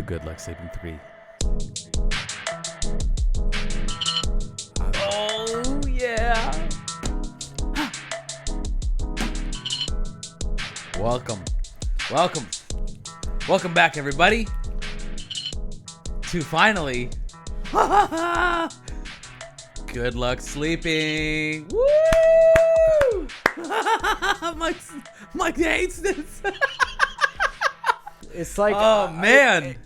Good Luck Sleeping 3. Oh, yeah. Welcome back, everybody, to finally Good Luck Sleeping. Woo! Mike hates this. It's like, oh man,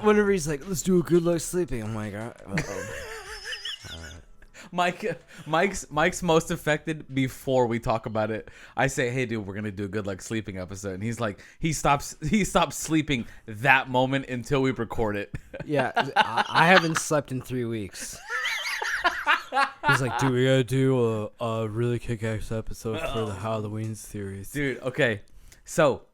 whenever he's like, "Let's do a Good Luck Sleeping," I'm like, Mike's most affected before we talk about it. I say, "Hey, dude, we're gonna do a Good Luck Sleeping episode," and he's like, he stops sleeping that moment until we record it. yeah, I haven't slept in 3 weeks. He's like, "Dude, we gotta do a really kick-ass episode for the Halloween series." Dude, okay, so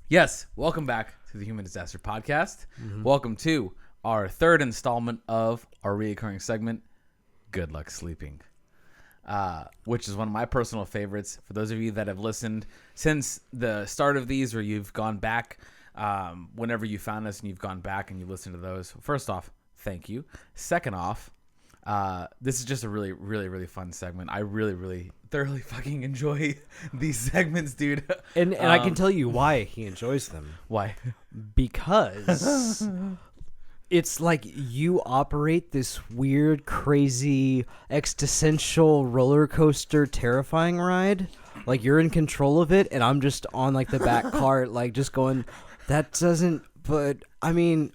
yes, welcome back to the Human Disaster Podcast. Mm-hmm. Welcome to our third installment of our reoccurring segment, Good Luck Sleeping, which is one of my personal favorites. For those of you that have listened since the start of these, or you've gone back, whenever you found us and you've gone back and you listened to those, first off, thank you. Second off, this is just a really, really, really fun segment. I really, really thoroughly fucking enjoy these segments, dude. And I can tell you why he enjoys them. Why? Because it's like you operate this weird, crazy, existential roller coaster, terrifying ride. Like you're in control of it, and I'm just on like the back cart, like just going, that doesn't. But I mean,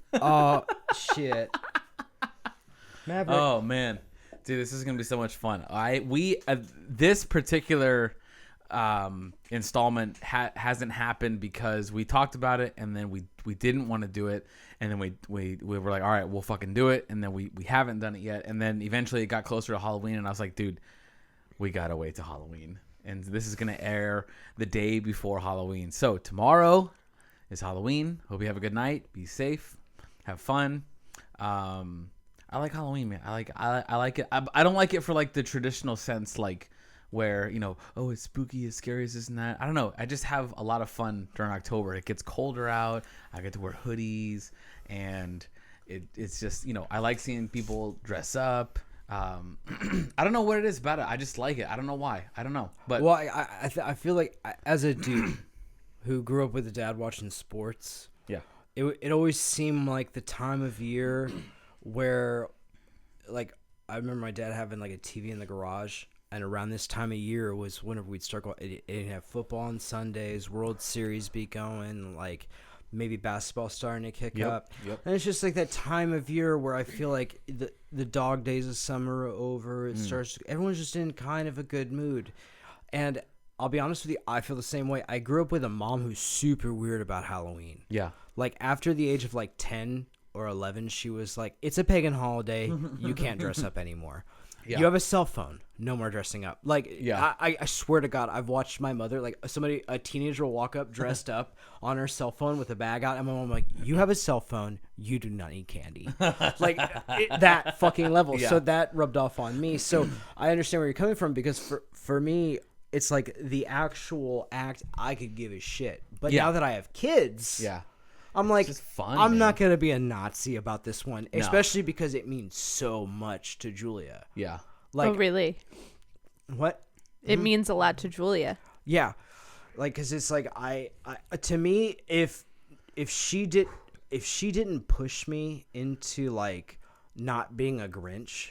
shit. Maverick. Oh man, dude, this is gonna be so much fun. This particular installment hasn't happened because we talked about it and then we didn't want to do it, and then we were like, all right, we'll fucking do it, and then we haven't done it yet, and then eventually it got closer to Halloween, and I was like, dude, we gotta wait till Halloween, and this is gonna air the day before Halloween. So tomorrow is Halloween. Hope you have a good night. Be safe. Have fun. I like Halloween, man. I like it. I don't like it for like the traditional sense, like where, you know, oh, it's spooky, it's scary, it's this and that. I don't know. I just have a lot of fun during October. It gets colder out. I get to wear hoodies, and it's just, you know, I like seeing people dress up. I don't know what it is about it. I just like it. I don't know why. I don't know. But well, I feel like as a dude who grew up with a dad watching sports, yeah, it always seemed like the time of year where, like, I remember my dad having like a TV in the garage, and around this time of year was whenever we'd start going. It didn't have football on Sundays, World Series be going, like maybe basketball starting to kick up. Yep. And it's just like that time of year where I feel like the dog days of summer are over. It starts. Everyone's just in kind of a good mood, and I'll be honest with you, I feel the same way. I grew up with a mom who's super weird about Halloween. Yeah. Like after the age of like 10 or 11, she was like, it's a pagan holiday. You can't dress up anymore. Yeah. You have a cell phone. No more dressing up. Like, yeah. I swear to God, I've watched my mother, like a teenager will walk up dressed up on her cell phone with a bag out. And my mom like, you have a cell phone. You do not eat candy. Like that fucking level. Yeah. So that rubbed off on me. So I understand where you're coming from, because for me, it's like the actual act, I could give a shit. But now that I have kids, I'm like, fun, I'm not going to be a Nazi about this one, especially because it means so much to Julia. Yeah. Like, oh, really? What? It means a lot to Julia. Yeah. Like, because it's like, I to me, if she didn't push me into like not being a Grinch,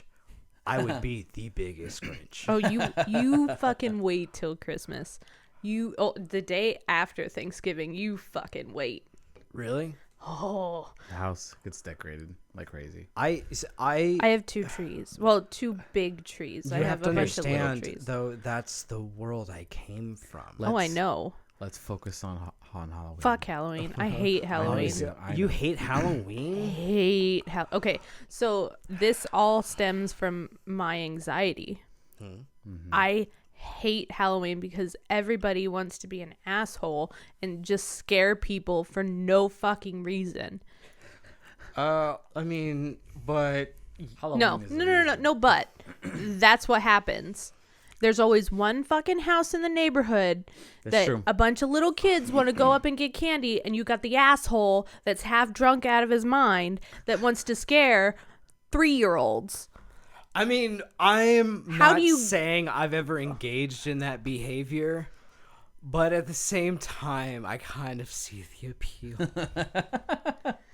I would be the biggest Grinch. Oh, you fucking wait till Christmas. The day after Thanksgiving, you fucking wait. Really? Oh. The house gets decorated like crazy. I have 2 trees. Well, 2 big trees. I have a bunch of little trees. Though that's the world I came from. I know. Let's focus on Halloween. Fuck Halloween. I hate Halloween. You hate Halloween? Okay, so this all stems from my anxiety. Mm-hmm. I hate Halloween because everybody wants to be an asshole and just scare people for no fucking reason. I mean, but Halloween no, but that's what happens. there's always one fucking house in the neighborhood that true. a bunch of little kids want to go up and get candy, and you got the asshole that's half drunk out of his mind that wants to scare 3-year-olds. I mean, I'm not saying I've ever engaged in that behavior, but at the same time, I kind of see the appeal.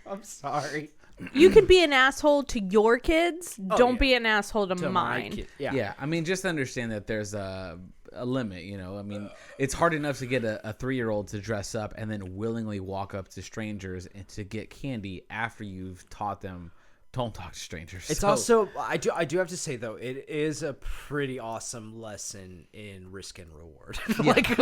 I'm sorry. You can be an asshole to your kids. Don't be an asshole to mine. Yeah. I mean, just understand that there's a limit, you know. I mean, it's hard enough to get a 3-year-old to dress up and then willingly walk up to strangers and to get candy after you've taught them don't talk to strangers. It's also, I do have to say though, it is a pretty awesome lesson in risk and reward. Like, you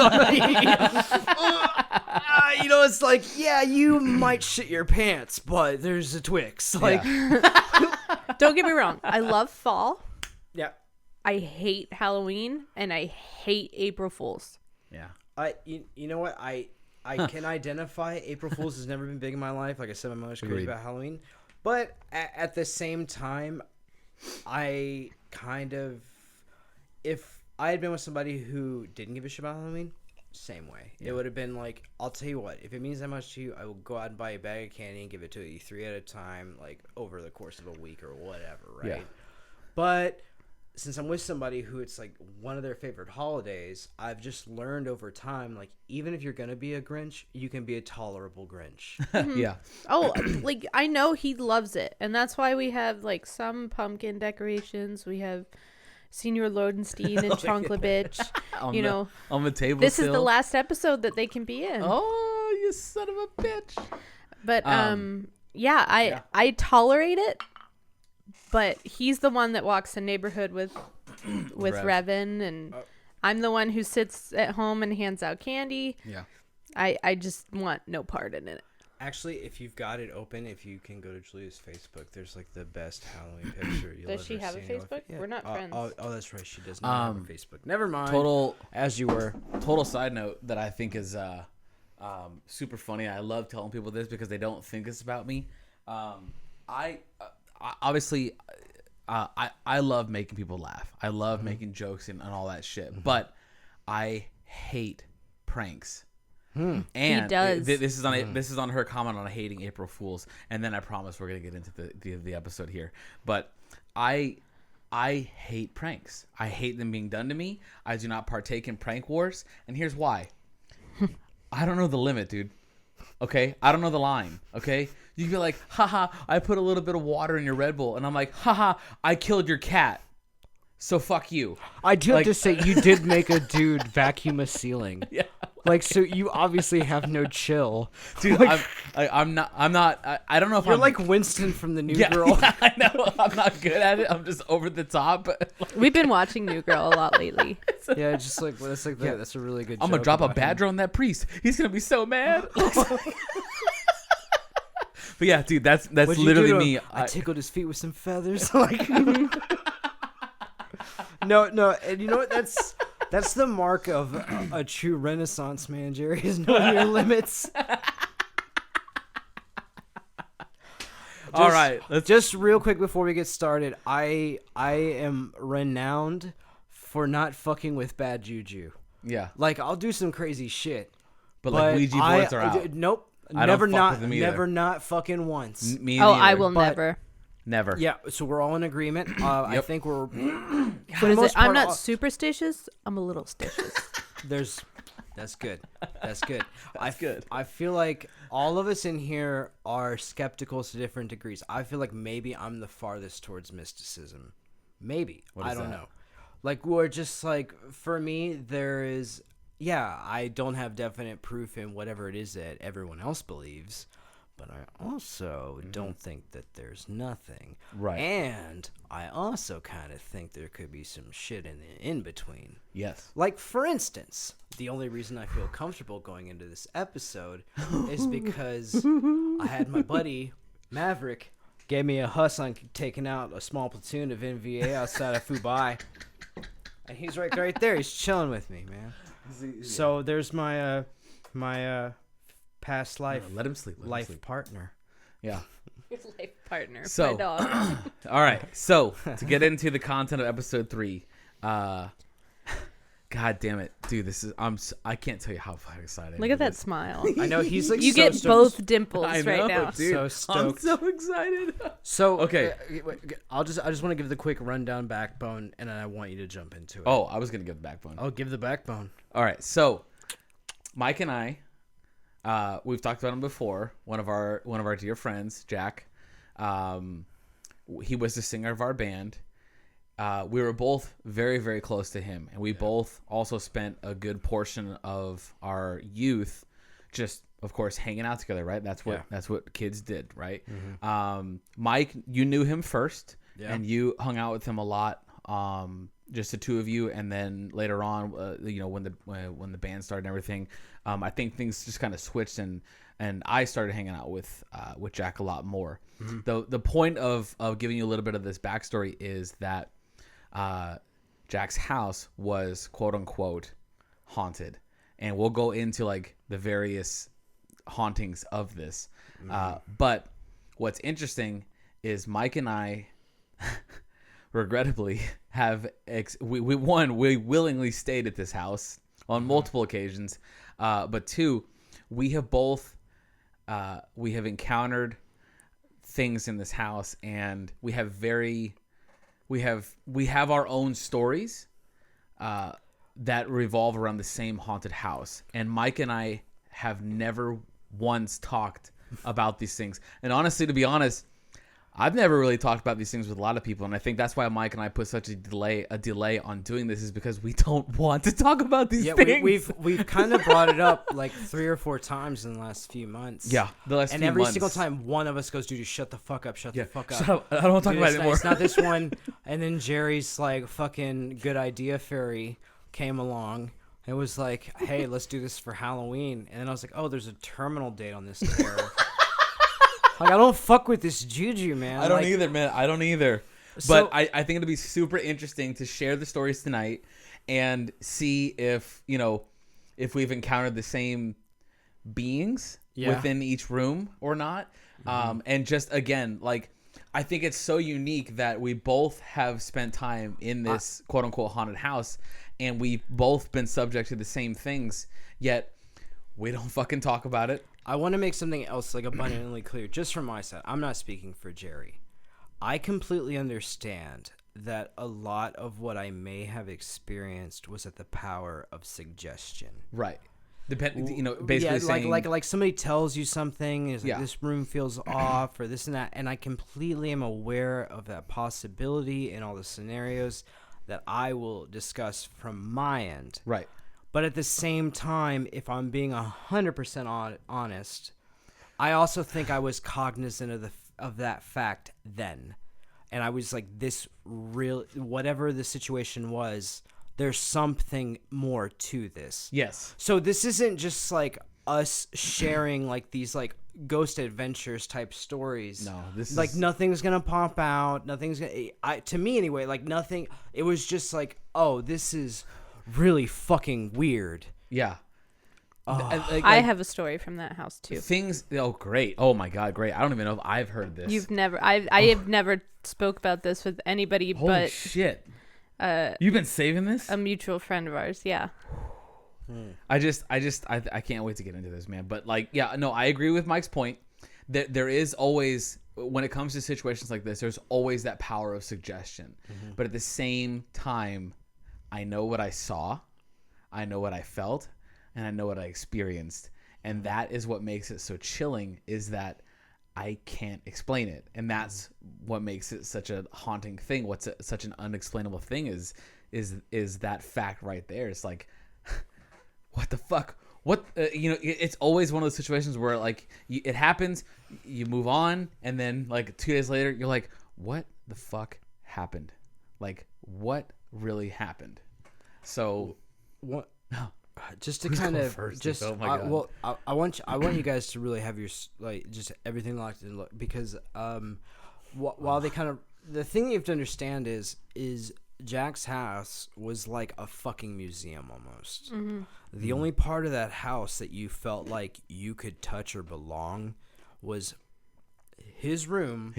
know, it's like, yeah, you might shit your pants, but there's a Twix. Like, don't get me wrong, I love fall. Yeah. I hate Halloween and I hate April Fools. Yeah. You know what? I can identify April Fools has never been big in my life. Like I said, my mother's crazy about Halloween. But at the same time, I kind of, if I had been with somebody who didn't give a shit about Halloween, same way. Yeah. It would have been like, I'll tell you what, if it means that much to you, I will go out and buy a bag of candy and give it to you 3 at a time, like over the course of a week or whatever, right? Yeah. But since I'm with somebody who it's like one of their favorite holidays, I've just learned over time, like, even if you're going to be a Grinch, you can be a tolerable Grinch. Yeah. Oh, like, I know he loves it. And that's why we have, like, some pumpkin decorations. We have Senior Lodenstein and Chocolate Bitch. You know, on the table. This is the last episode that they can be in. Oh, you son of a bitch. But, I tolerate it. But he's the one that walks the neighborhood with Revan, and I'm the one who sits at home and hands out candy. Yeah. I just want no part in it. Actually, if you've got it open, if you can go to Julia's Facebook, there's like the best Halloween picture you'll Does she have a Facebook? Yeah. We're not friends. Oh, that's right. She does not have a Facebook. Never mind. Total side note that I think is super funny. I love telling people this because they don't think it's about me. Obviously, I love making people laugh. I love making jokes and all that shit. But I hate pranks. And he does. This is on her comment on hating April Fools, and then I promise we're gonna get into the episode here. But I hate pranks. I hate them being done to me. I do not partake in prank wars, and here's why. I don't know the limit, dude. Okay, I don't know the line. Okay, you can be like, haha, I put a little bit of water in your Red Bull, and I'm like, haha, I killed your cat, so fuck you. I do have to say, you did make a dude vacuum a ceiling. Yeah. Like, so you obviously have no chill, dude. Like, I'm not. I don't know if you're like Winston from the New Girl. Yeah, I know. I'm not good at it. I'm just over the top. We've been watching New Girl a lot lately. Yeah, just like that's like that's a really good. I'm gonna drop a badger on that priest. He's gonna be so mad. But yeah, dude, that's literally me. I tickled his feet with some feathers. Like, no, and you know what? That's the mark of a true Renaissance man, Jerry, is knowing your limits. All right. Just real quick before we get started, I am renowned for not fucking with bad juju. Yeah. Like, I'll do some crazy shit. But like Ouija boards are out. Nope. I never don't fuck with them either. Never not fucking once. Me oh, neither. I will never. Never. Yeah, so we're all in agreement. Yep. I think we're... What is it? I'm not superstitious. I'm a little stitious. That's good. That's good. That's good. I feel like all of us in here are skeptical to different degrees. I feel like maybe I'm the farthest towards mysticism. Maybe. I don't know. Like, we're just like, for me, there is... Yeah, I don't have definite proof in whatever it is that everyone else believes. But I also don't think that there's nothing. Right. And I also kind of think there could be some shit in the in-between. Yes. Like, for instance, the only reason I feel comfortable going into this episode is because I had my buddy, Maverick, gave me a huss on taking out a small platoon of NVA outside of Fubai. And he's right there. He's chilling with me, man. So there's my past life. Let him sleep. Partner. Yeah. Your life partner. So, my dog. all right. So to get into the content of episode 3, God damn it, dude! I can't tell you how fucking excited. Look at that smile. I know he's like you so get stoked. both dimples I right know, now. dude. So stoked. I'm so excited. So okay, I just want to give the quick rundown backbone, and then I want you to jump into it. Oh, I was gonna give the backbone. I'll give the backbone. All right, so Mike and I, we've talked about him before. One of our dear friends, Jack. He was the singer of our band. We were both very, very close to him, and we both also spent a good portion of our youth just, of course, hanging out together, right? That's what kids did, right? Mm-hmm. Mike, you knew him first, and you hung out with him a lot, just the two of you, and then later on, when the band started and everything, I think things just kind of switched, and I started hanging out with Jack a lot more. Mm-hmm. The point of giving you a little bit of this backstory is that Jack's house was quote unquote haunted, and we'll go into like the various hauntings of this. But what's interesting is Mike and I regrettably have we willingly stayed at this house on multiple occasions, but two, we have encountered things in this house, and we have our own stories that revolve around the same haunted house. And Mike and I have never once talked about these things. And honestly, to be honest, I've never really talked about these things with a lot of people. And I think that's why Mike and I put such a delay on doing this, is because we don't want to talk about these things. We've kind of brought it up like 3 or 4 times in the last few months. Yeah, the last and few every months. single time one of us goes, dude, shut the fuck up, shut the fuck up. Shut up. I don't want to talk about it anymore. It's not this one. And then Jerry's like fucking good idea fairy came along. It was like, hey, let's do this for Halloween. And then I was like, oh, there's a terminal date on this terror. Like, I don't fuck with this juju, man. I don't either, man. I don't either. But I think it'll be super interesting to share the stories tonight and see if we've encountered the same beings within each room or not. And just, again, like, I think it's so unique that we both have spent time in this quote-unquote haunted house, and we've both been subject to the same things, yet we don't fucking talk about it. I want to make something else like abundantly clear, just from my side. I'm not speaking for Jerry. I completely understand that a lot of what I may have experienced was at the power of suggestion. Right. Basically saying... like somebody tells you something, is like, this room feels off, or this and that, and I completely am aware of that possibility in all the scenarios that I will discuss from my end. Right. But at the same time, if I'm being 100% honest, I also think I was cognizant of that fact then. And I was like, whatever the situation was, there's something more to this. Yes. So this isn't just like us sharing like these like ghost adventures type stories. No, this like is... nothing's gonna pop out. Nothing's gonna. To me anyway, like nothing. It was just like, oh, this is really fucking weird. Yeah. I have a story from that house too. Things. Oh, great. Oh my God, great. I don't even know if I've heard this. You've never. I have never spoke about this with anybody. Holy but shit. You've been saving this? A mutual friend of ours. Yeah. I can't wait to get into this, man. But like, yeah, no, I agree with Mike's point that there is always, when it comes to situations like this, there's always that power of suggestion. Mm-hmm. But at the same time, I know what I saw, I know what I felt, and I know what I experienced. And that is what makes it so chilling, is that I can't explain it. And that's what makes it such a haunting thing. What's such an unexplainable thing is that fact right there. It's like, what the fuck? What, it's always one of those situations where like it happens, you move on, and then like 2 days later, you're like, what the fuck happened? Like, what really happened? So what? Just to kind of just, oh my God. I want you guys to really have your like just everything locked in, because while they kind of, the thing that you have to understand is Jack's house was like a fucking museum almost. Mm-hmm. The only part of that house that you felt like you could touch or belong was his room,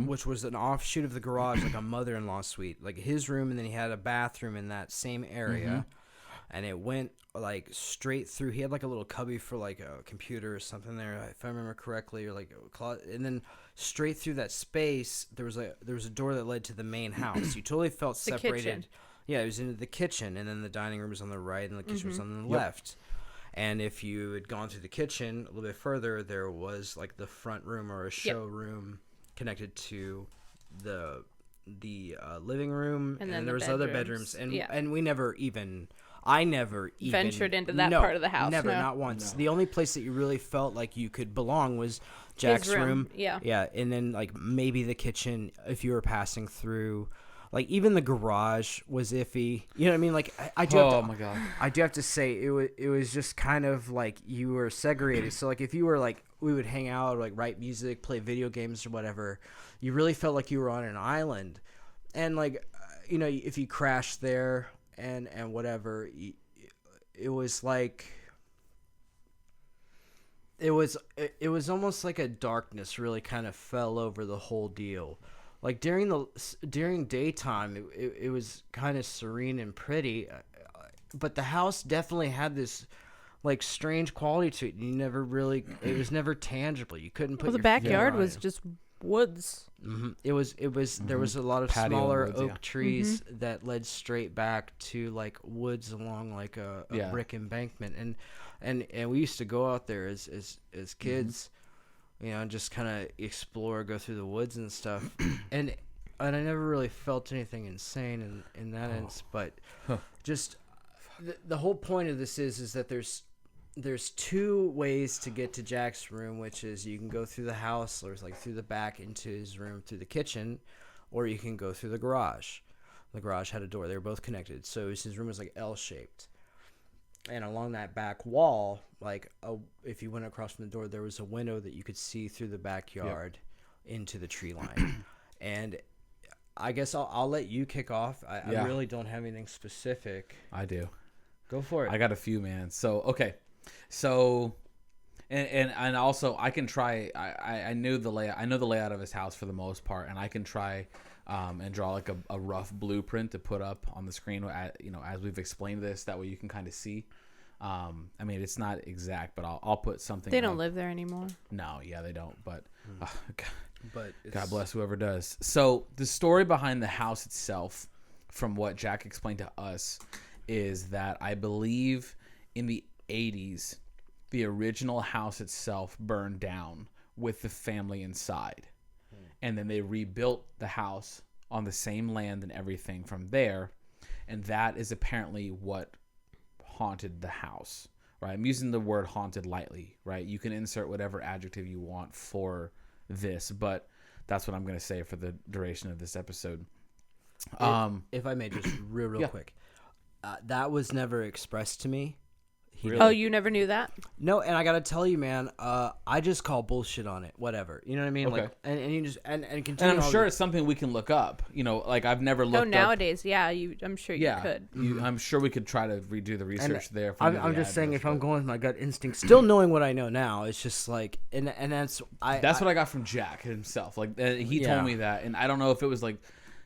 which was an offshoot of the garage, like a mother-in-law suite, like his room, and then he had a bathroom in that same area. Mm-hmm. and it went like straight through. He had like a little cubby for like a computer or something there, if I remember correctly, or like a closet, and then straight through that space there was a door that led to the main house. You totally felt separated. Kitchen. Yeah, it was into the kitchen, and then the dining room was on the right, and the kitchen was on the left. And if you had gone through the kitchen a little bit further, there was like the front room or a showroom connected to the living room, and then there was other bedrooms, and I never even ventured into that part of the house. Never, not once. No. The only place that you really felt like you could belong was Jack's room. Yeah, and then like maybe the kitchen if you were passing through. Like even the garage was iffy. You know what I mean? Like I do. My God! I do have to say it was just kind of like you were segregated. So like if you were like we would hang out, or like write music, play video games or whatever, you really felt like you were on an island. And like if you crashed there and whatever, it was like it was almost like a darkness really kind of fell over the whole deal. Like during daytime, it was kind of serene and pretty, but the house definitely had this like strange quality to it. It was never tangible. You couldn't put. Well, the backyard was just woods. Mm-hmm. It was. There was a lot of smaller oak trees that led straight back to like woods along like a brick embankment, and we used to go out there as kids. And just kind of explore, go through the woods and stuff. and I never really felt anything insane in that instance. But just the whole point of this is that there's two ways to get to Jack's room, which is you can go through the house, or like through the back into his room through the kitchen, or you can go through the garage. The garage had a door. They were both connected. So his room was like L-shaped. And along that back wall, like if you went across from the door, there was a window that you could see through the backyard into the tree line. And I guess I'll let you kick off. I really don't have anything specific. I do. Go for it. I got a few, man. So okay, so and also I can try. I knew the layout. I know the layout of his house for the most part, and I can try. And draw like a rough blueprint to put up on the screen, as we've explained this. That way you can kind of see. I mean, it's not exact, but I'll put something. They don't live there anymore. No, yeah, they don't. But, God bless whoever does. So the story behind the house itself, from what Jack explained to us, is that I believe in the 80s, the original house itself burned down with the family inside. And then they rebuilt the house on the same land and everything from there. And that is apparently what haunted the house, right? I'm using the word haunted lightly, right? You can insert whatever adjective you want for this, but that's what I'm going to say for the duration of this episode. If I may just real quick. That was never expressed to me. Really? Oh, you never knew that? No, and I gotta tell you, man, I just call bullshit on it. Whatever, you know what I mean? Okay. Like, and you just and continue. And I'm sure it's something we can look up. Like I've never looked. Oh, nowadays, I'm sure you could. I'm sure we could try to redo the research there. I'm just saying, if I'm going with my gut instinct, still knowing what I know now, it's just like, and that's what I got from Jack himself. Like he told me that, and I don't know if it was like,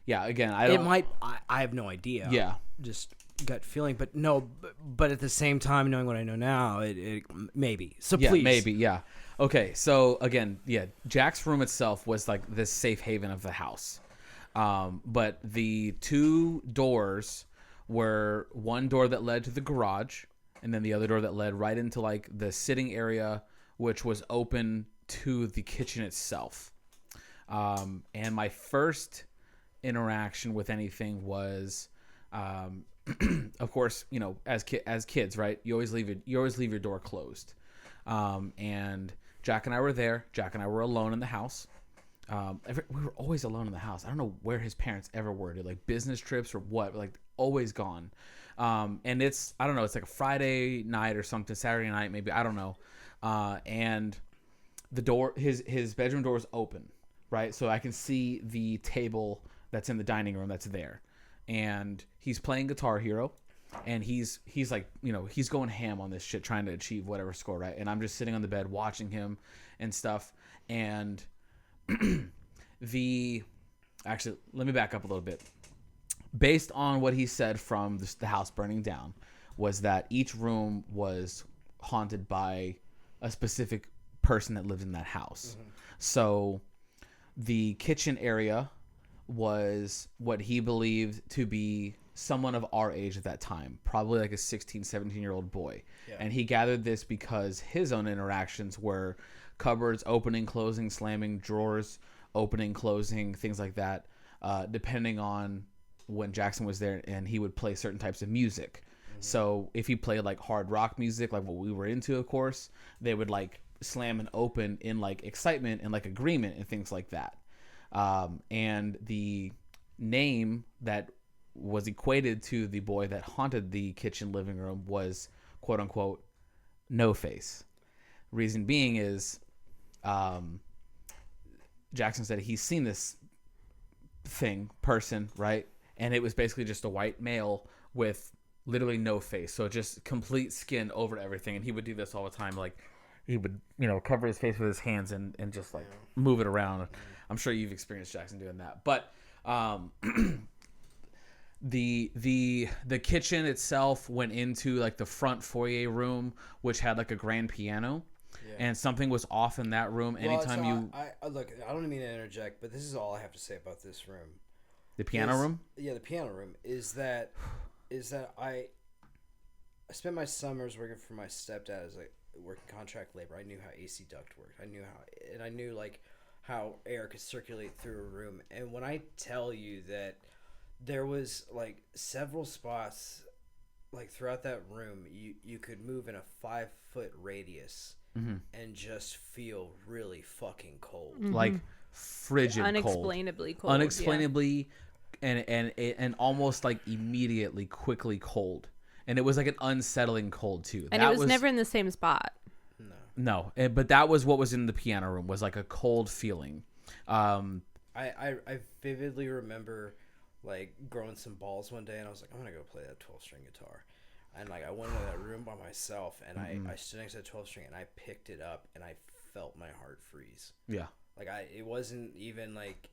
again, I don't. It might. I have no idea. Yeah, just gut feeling, but no, but at the same time, knowing what I know now, it maybe. So please, maybe, okay. So again, Jack's room itself was like this safe haven of the house, but the two doors were one door that led to the garage, and then the other door that led right into like the sitting area, which was open to the kitchen itself. And my first interaction with anything was. Of course, as kids, right? You always leave your door closed. And Jack and I were there. Jack and I were alone in the house. We were always alone in the house. I don't know where his parents ever were, like business trips or what, but like always gone. And it's like a Friday night or something, Saturday night maybe, I don't know. And the door, his bedroom door is open, right? So I can see the table that's in the dining room that's there. And he's playing Guitar Hero, and he's like, he's going ham on this shit, trying to achieve whatever score, right? And I'm just sitting on the bed watching him and stuff. And actually, let me back up a little bit. Based on what he said from the house burning down, was that each room was haunted by a specific person that lived in that house. Mm-hmm. So the kitchen area was what he believed to be someone of our age at that time, probably like a 16, 17-year-old boy. Yeah. And he gathered this because his own interactions were cupboards opening, closing, slamming, drawers opening, closing, things like that, depending on when Jackson was there, and he would play certain types of music. Mm-hmm. So if he played like hard rock music, like what we were into, of course, they would like slam and open in like excitement and like agreement and things like that. And the name that was equated to the boy that haunted the kitchen living room was quote unquote No Face. Reason being is Jackson said he's seen this person, right? And it was basically just a white male with literally no face. So just complete skin over everything. And he would do this all the time. Like he would, cover his face with his hands and just like move it around. I'm sure you've experienced Jackson doing that. But the kitchen itself went into like the front foyer room, which had like a grand piano. Yeah. And something was off in that room anytime I look, I don't mean to interject, but this is all I have to say about this room. The piano room? Yeah, the piano room is that I spent my summers working for my stepdad as working contract labor. I knew how AC duct worked. I knew like how air could circulate through a room. And when I tell you that there was like several spots like throughout that room, you could move in a 5-foot radius. Mm-hmm. And just feel really fucking cold, like frigid, unexplainably cold, unexplainably, yeah. and almost like immediately, quickly cold, and it was like an unsettling cold too. And it was never in the same spot. No, but that was what was in the piano room, was like a cold feeling. I vividly remember like growing some balls one day, and I was like, I'm gonna go play that 12-string guitar. And like I went into that room by myself, and I stood next to the 12 string, and I picked it up, and I felt my heart freeze. Yeah, like it wasn't even like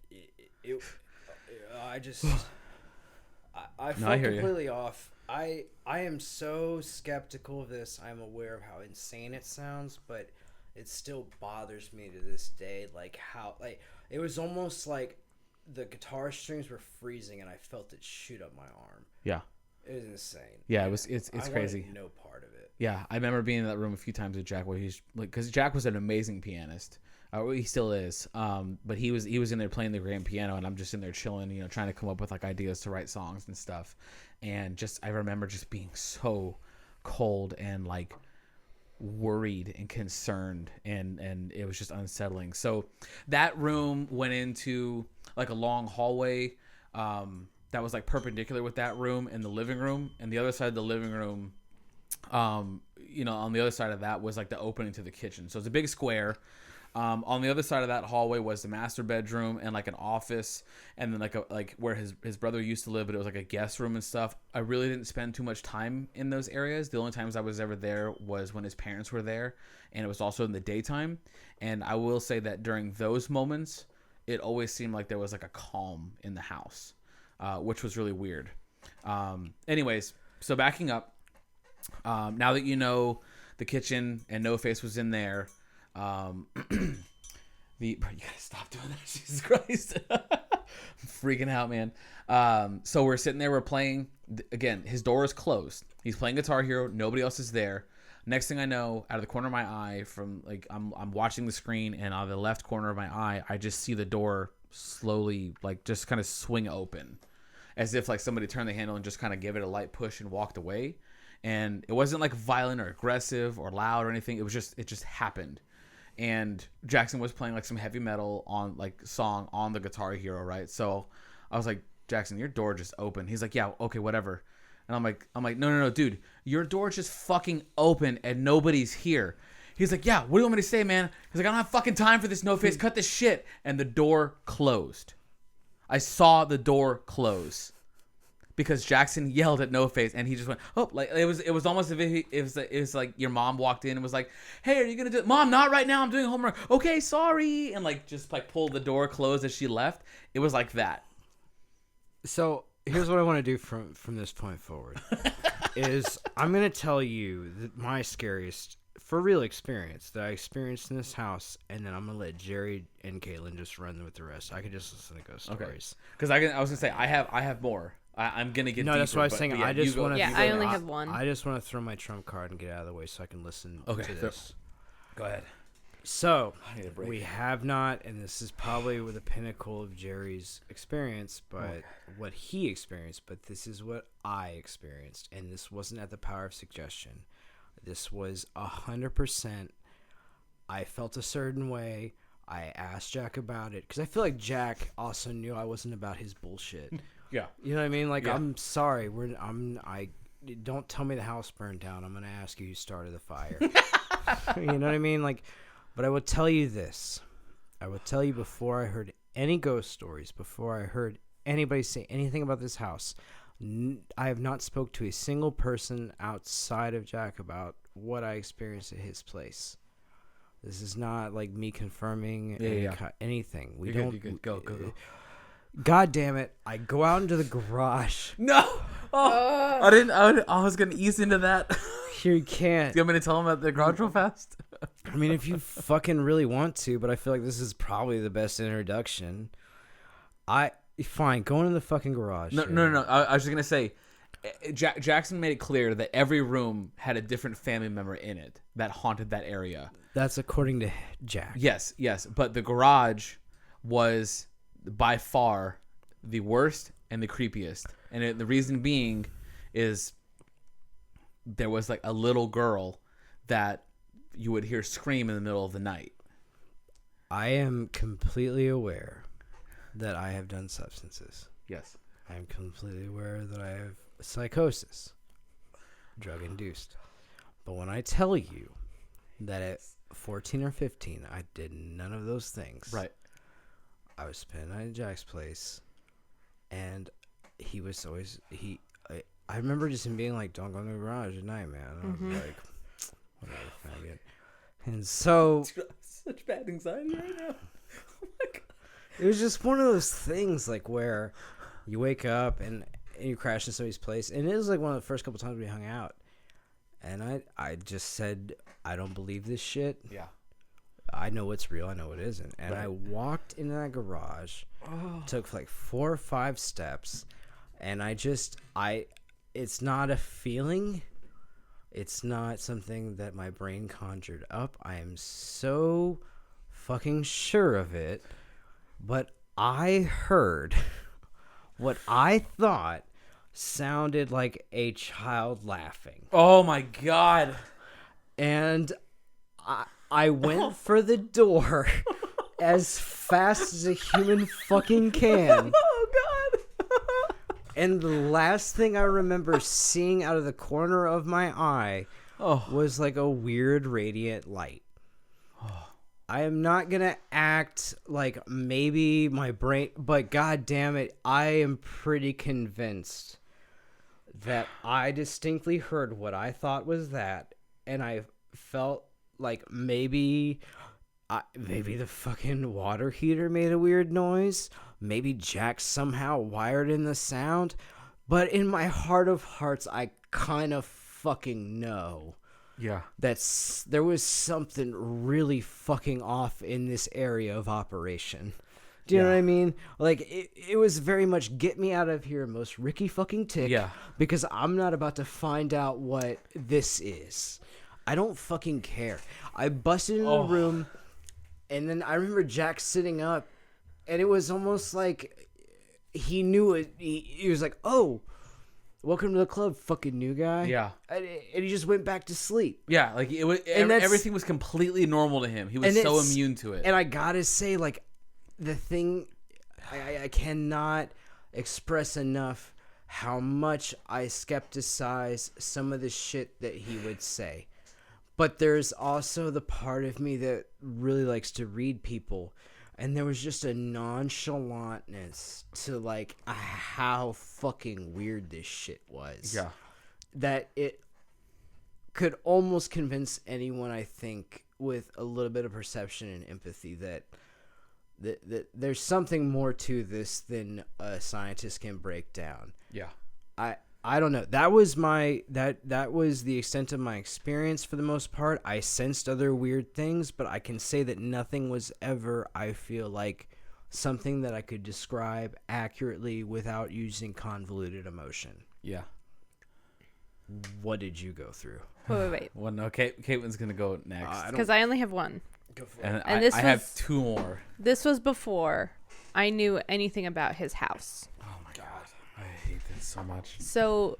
I felt completely off. I am so skeptical of this. I'm aware of how insane it sounds, but it still bothers me to this day. Like how it was almost like the guitar strings were freezing, and I felt it shoot up my arm. Yeah. It was insane. Yeah, it's crazy. No part of it. Yeah, I remember being in that room a few times with Jack, where he's like, because Jack was an amazing pianist. He still is. But he was in there playing the grand piano, and I'm just in there chilling, trying to come up with like ideas to write songs and stuff. And I remember just being so cold and like worried and concerned, and it was just unsettling. So that room went into like a long hallway. That was like perpendicular with that room and the living room, and the other side of the living room, on the other side of that was like the opening to the kitchen. So it's a big square. On the other side of that hallway was the master bedroom and like an office, and then like where his brother used to live, but it was like a guest room and stuff. I really didn't spend too much time in those areas. The only times I was ever there was when his parents were there, and it was also in the daytime. And I will say that during those moments, it always seemed like there was like a calm in the house. Which was really weird. Anyways, so backing up, now that you know the kitchen and No Face was in there, you gotta stop doing that, Jesus Christ. I'm freaking out, man. So we're sitting there, we're playing. Again, his door is closed. He's playing Guitar Hero. Nobody else is there. Next thing I know, out of the corner of my eye, from like I'm watching the screen, and on the left corner of my eye, I just see the door slowly, like just kind of swing open, as if like somebody turned the handle and just kind of gave it a light push and walked away. And it wasn't like violent or aggressive or loud or anything. It just happened. And Jackson was playing like some heavy metal song on the Guitar Hero, right? So I was like, Jackson, your door just opened. He's like, yeah, okay, whatever. And I'm like, no, dude, your door just fucking opened and nobody's here. He's like, yeah, what do you want me to say, man? He's like, I don't have fucking time for this, No Face. Cut this shit. And the door closed. I saw the door close because Jackson yelled at No Face, and he just went, oh, like it was almost as if it was like your mom walked in and was like, hey, are you gonna do it? Mom, not right now, I'm doing homework. Okay, sorry. And like just like pulled the door closed as she left. It was like that. So here's what I want to do from this point forward. is I'm going to tell you that my scariest, for real experience that I experienced in this house, and then I'm going to let Jerry and Kaitlyn just run with the rest. I could just listen to ghost stories. Because I was going to say, I have more. I'm going to get deeper. That's what I was saying. Yeah, I just want to. Yeah, I only have one. I just want to throw my trump card and get out of the way so I can listen to this. Go ahead. So, we have not, and this is probably with the pinnacle of Jerry's experience, but what he experienced, but this is what I experienced, and this wasn't at the power of suggestion. This was 100%. I felt a certain way. I asked Jack about it, because I feel like Jack also knew I wasn't about his bullshit. Yeah. You know what I mean? Like, I'm sorry. Don't tell me the house burned down. I'm going to ask you who started the fire. You know what I mean? Like, but I will tell you this. I will tell you before I heard any ghost stories, before I heard anybody say anything about this house, I have not spoke to a single person outside of Jack about what I experienced at his place. This is not like me confirming anything. You're good. Go. God damn it. I go out into the garage. No. I was going to ease into that. Here you can't. Do you want me to tell them about the garage real fast? I mean, if you fucking really want to, but I feel like this is probably the best introduction. Fine, go into the fucking garage. No. I was just going to say, Jackson made it clear that every room had a different family member in it that haunted that area. That's according to Jack. Yes. But the garage was by far the worst and the creepiest. And the reason being is there was like a little girl that you would hear scream in the middle of the night. I am completely aware that I have done substances. Yes. I am completely aware that I have psychosis, drug induced. But when I tell you that at 14 or 15, I did none of those things. Right. I was spending the night at Jack's place, and he was always I remember just him being like, "Don't go in the garage at night, man." And I was like, "Whatever, faggot." And so such bad anxiety right now. Oh my God. It was just one of those things like where you wake up and you crash in somebody's place, and it was like one of the first couple times we hung out, and I just said, "I don't believe this shit." Yeah. I know what's real, I know what isn't. And I walked into that garage, took like 4 or 5 steps, and it's not a feeling. It's not something that my brain conjured up. I am so fucking sure of it. But I heard what I thought sounded like a child laughing. Oh my God. And I went for the door as fast as a human fucking can. Oh God. And the last thing I remember seeing out of the corner of my eye was like a weird radiant light. I am not going to act like maybe my brain, but God damn it, I am pretty convinced that I distinctly heard what I thought was that, and I felt like maybe the fucking water heater made a weird noise. Maybe Jack somehow wired in the sound. But in my heart of hearts, I kind of fucking know. Yeah. There was something really fucking off in this area of operation. Do you know what I mean? Like, it was very much get me out of here, most Ricky fucking tick. Yeah. Because I'm not about to find out what this is. I don't fucking care. I busted in the room, and then I remember Jack sitting up, and it was almost like he knew it. He was like, "Oh, welcome to the club, fucking new guy." Yeah. And he just went back to sleep. Yeah, like it was. Everything was completely normal to him. He was so immune to it. And I gotta say, like, the thing, I cannot express enough how much I skepticize some of the shit that he would say. But there's also the part of me that really likes to read people. And there was just a nonchalantness to, like, how fucking weird this shit was. Yeah. That it could almost convince anyone, I think, with a little bit of perception and empathy that there's something more to this than a scientist can break down. Yeah. I don't know. That was that was the extent of my experience for the most part. I sensed other weird things, but I can say that nothing was ever, I feel like, something that I could describe accurately without using convoluted emotion. Yeah. What did you go through? Wait. Well, no, Kaitlyn's gonna go next. Because I only have one. Go for And it. And I have two more. This was before I knew anything about his house. Oh my god, I hate this so much. So,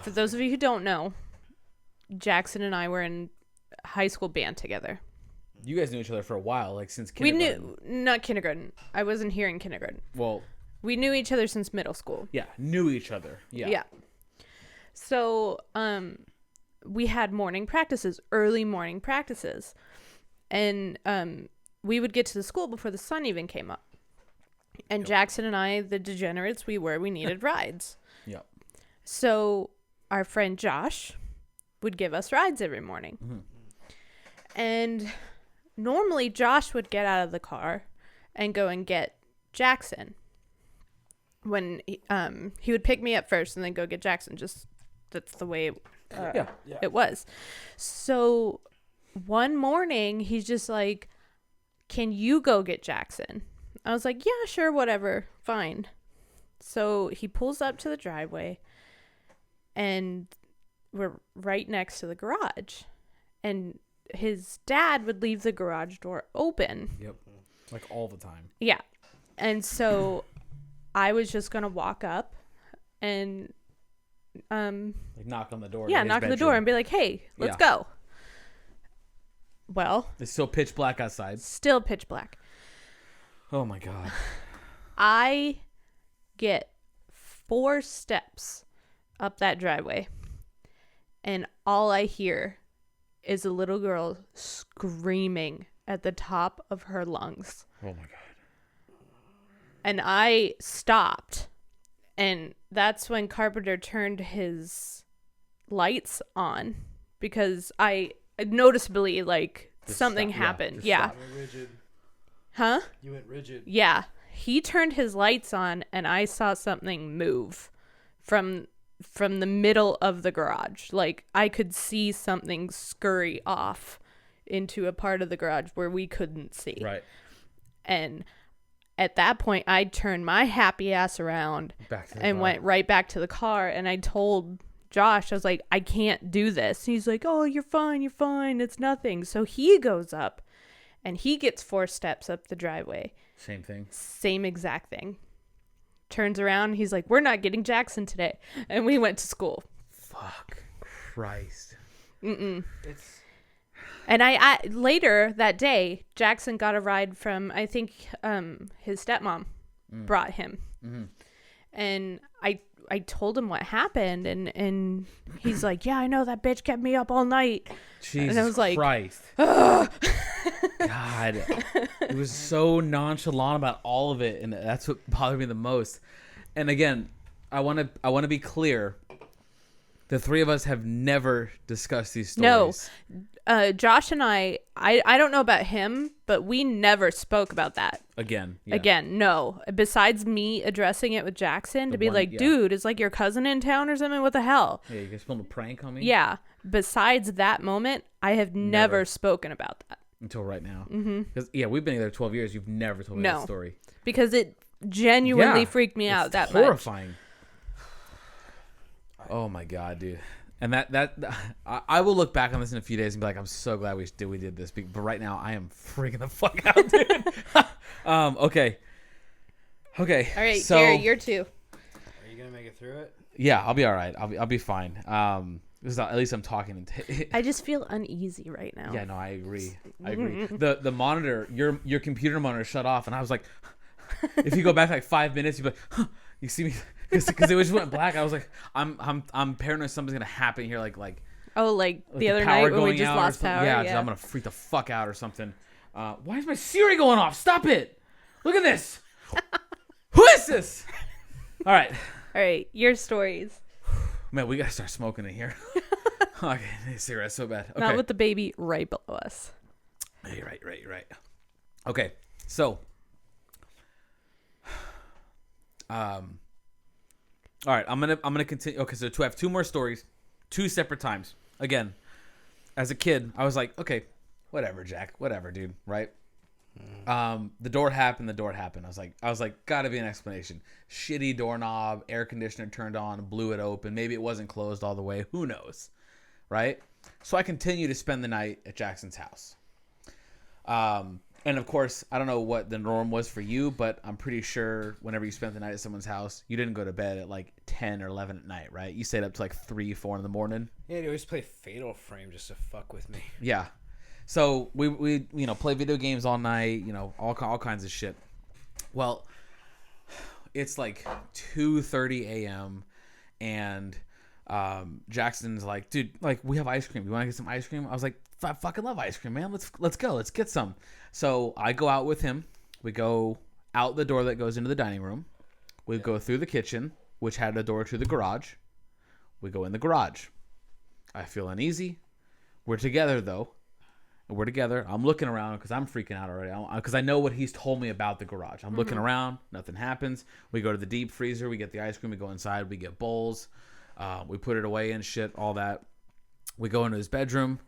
for those of you who don't know, Jackson and I were in high school band together. You guys knew each other for a while, like since We kindergarten. knew, not kindergarten. I wasn't here in kindergarten. Well, We knew each other since middle school. yeah, knew each other. Yeah. So, we had early morning practices. And we would get to the school before the sun even came up. And Jackson and I, the degenerates we needed rides. Yep. So our friend Josh would give us rides every morning. Mm-hmm. And normally Josh would get out of the car and go and get Jackson. When he would pick me up first and then go get Jackson. Just that's the way it was. So one morning he's just like, "Can you go get Jackson?" I was like, "Yeah, sure, whatever, fine." So he pulls up to the driveway and we're right next to the garage. And his dad would leave the garage door open. Yep. Like all the time. Yeah. And so I was just going to walk up and like knock on the door. Yeah, knock on the door and be like, "Hey, let's go." Well, it's still pitch black outside. Still pitch black. Oh my god. I get 4 steps up that driveway, and all I hear is a little girl screaming at the top of her lungs. Oh my god. And I stopped, and that's when Carpenter turned his lights on, because I noticeably, like, Just something stop, happened. You went rigid. Huh? You went rigid. Yeah. He turned his lights on, and I saw something move from the middle of the garage. Like, I could see something scurry off into a part of the garage where we couldn't see. Right. And at that point, I turned my happy ass around and went right back to the car, and I told Josh, I was like, "I can't do this." He's like, "Oh, you're fine, it's nothing." So he goes up, and he gets 4 steps up the driveway. Same thing. Same exact thing. Turns around, he's like, "We're not getting Jackson today." And we went to school. Fuck. Christ. And I later that day, Jackson got a ride from, I think, his stepmom brought him. Mm-hmm. And I told him what happened, and he's like, "Yeah, I know, that bitch kept me up all night." Jesus and I was like, Christ. God. It was so nonchalant about all of it, and that's what bothered me the most. And again, I want to be clear. The three of us have never discussed these stories. No. Josh and I don't know about him, but we never spoke about that. Again, no. Besides me addressing it with Jackson to be like, "Dude, is like your cousin in town or something? What the hell?" Yeah, you guys filmed a prank on me? Yeah. Besides that moment, I have never spoken about that. Until right now. Because, we've been together 12 years. You've never told me that story. Because it genuinely freaked me out that horrifying. Much. Oh, my God, dude. And I will look back on this in a few days and be like, "I'm so glad we did this." But right now, I am freaking the fuck out, dude. Okay. All right, so, Gary, you're 2. Are you gonna make it through it? Yeah, I'll be all right. I'll be fine. At least I'm talking. I just feel uneasy right now. Yeah, no, I agree. The monitor, your computer monitor shut off, and I was like, if you go back like 5 minutes, you'd be like, "Huh, you see me?" Because it just went black. I was like, I'm paranoid something's gonna happen here, like the other night when we just lost power. Yeah, I'm gonna freak the fuck out or something. Why is my Siri going off? Stop it! Look at this. Who is this? All right, your stories. Man, we gotta start smoking in here. Okay, cigarettes so bad. Okay. Not with the baby right below us. You're right. Okay, so, All right, I'm gonna continue. Okay, so I have 2 more stories, 2 separate times. Again, as a kid, I was like, okay, whatever, Jack, whatever, dude, right? The door happened. I was like, gotta be an explanation. Shitty doorknob, air conditioner turned on, blew it open. Maybe it wasn't closed all the way. Who knows, right? So I continue to spend the night at Jackson's house. And of course, I don't know what the norm was for you, but I'm pretty sure whenever you spent the night at someone's house, you didn't go to bed at like 10 or 11 at night, right? You stayed up to like 3, 4 in the morning. Yeah, they always play Fatal Frame just to fuck with me. Yeah. So we play video games all night, all kinds of shit. Well, it's like 2:30 a.m. and Jackson's like, dude, like we have ice cream. You want to get some ice cream? I was like, I fucking love ice cream, man. Let's go. Let's get some. So I go out with him. We go out the door that goes into the dining room. We go through the kitchen, which had a door to the garage. We go in the garage. I feel uneasy. We're together though. We're together. I'm looking around because I'm freaking out already. Because I know what he's told me about the garage. I'm looking around. Nothing happens. We go to the deep freezer. We get the ice cream. We go inside. We get bowls. We put it away and shit, all that. We go into his bedroom.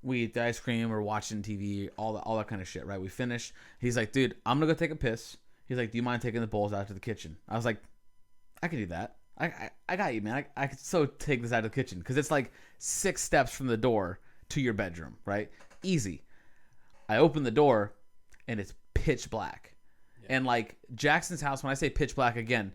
We eat the ice cream. We're watching TV, all that kind of shit, right? We finish. He's like, dude, I'm going to go take a piss. He's like, do you mind taking the bowls out to the kitchen? I was like, I can do that. I got you, man. I could so take this out of the kitchen because it's like 6 steps from the door to your bedroom, right? Easy. I open the door and it's pitch black. Yeah. And like Jackson's house, when I say pitch black again,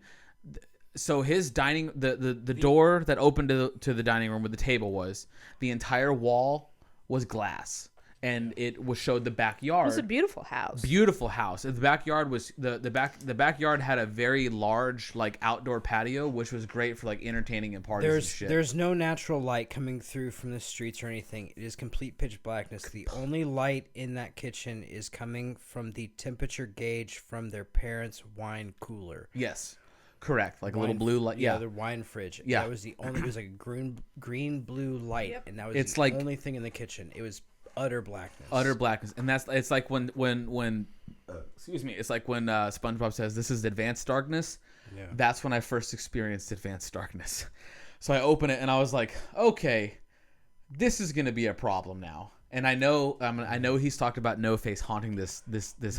so his dining, the door that opened to the dining room where the table was, the entire wall was glass. And it showed the backyard. It was a beautiful house. Beautiful house. And the backyard was the backyard had a very large like outdoor patio, which was great for like entertaining and parties and shit. There's no natural light coming through from the streets or anything. It is complete pitch blackness. The only light in that kitchen is coming from the temperature gauge from their parents' wine cooler. Yes. Correct. Like a little blue light. Yeah. The wine fridge. Yeah. That was the only. It was like a green blue light, and that was only thing in the kitchen. It was utter blackness. And it's like when excuse me, it's like when SpongeBob says this is advanced darkness. Yeah. That's when I first experienced advanced darkness. So I open it and I was like, okay, this is gonna be a problem now. And I know he's talked about No Face haunting this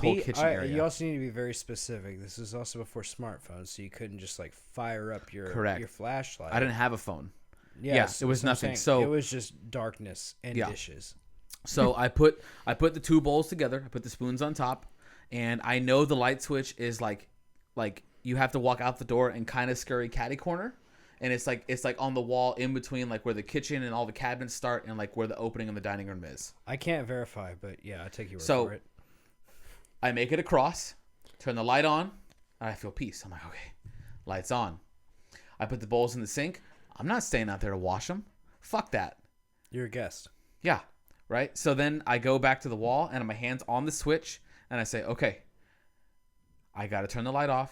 whole kitchen area. You also need to be very specific. This is also before smartphones, so you couldn't just like fire up your flashlight. I didn't have a phone. Yes, it was nothing. So it was just darkness and dishes. So I put the 2 bowls together. I put the spoons on top, and I know the light switch is like you have to walk out the door and kind of scurry catty corner, and it's like on the wall in between like where the kitchen and all the cabinets start and like where the opening in the dining room is. I can't verify, but yeah, I take your word for it. I make it across, turn the light on, and I feel peace. I'm like, okay, lights on. I put the bowls in the sink. I'm not staying out there to wash them. Fuck that. You're a guest. Yeah. Right? So then I go back to the wall and my hand's on the switch and I say, okay, I got to turn the light off.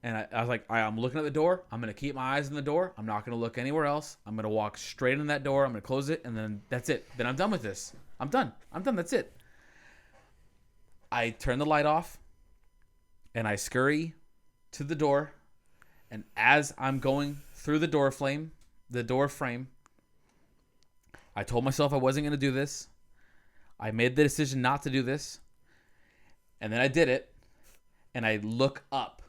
And I was like, all right, I'm looking at the door. I'm going to keep my eyes on the door. I'm not going to look anywhere else. I'm going to walk straight in that door. I'm going to close it. And then that's it. Then I'm done with this. I'm done. That's it. I turn the light off and I scurry to the door. And as I'm going through the door frame, I told myself I wasn't going to do this. I made the decision not to do this. And then I did it. And I look up.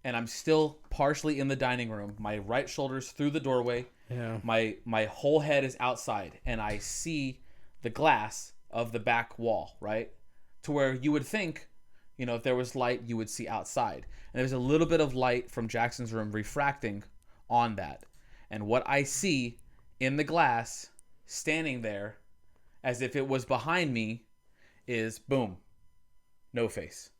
And I'm still partially in the dining room. My right shoulder's through the doorway. Yeah. My whole head is outside. And I see the glass of the back wall, right? To where you would think, if there was light, you would see outside. And there's a little bit of light from Jackson's room refracting on that. And what I see in the glass, standing there as if it was behind me, is boom, No Face.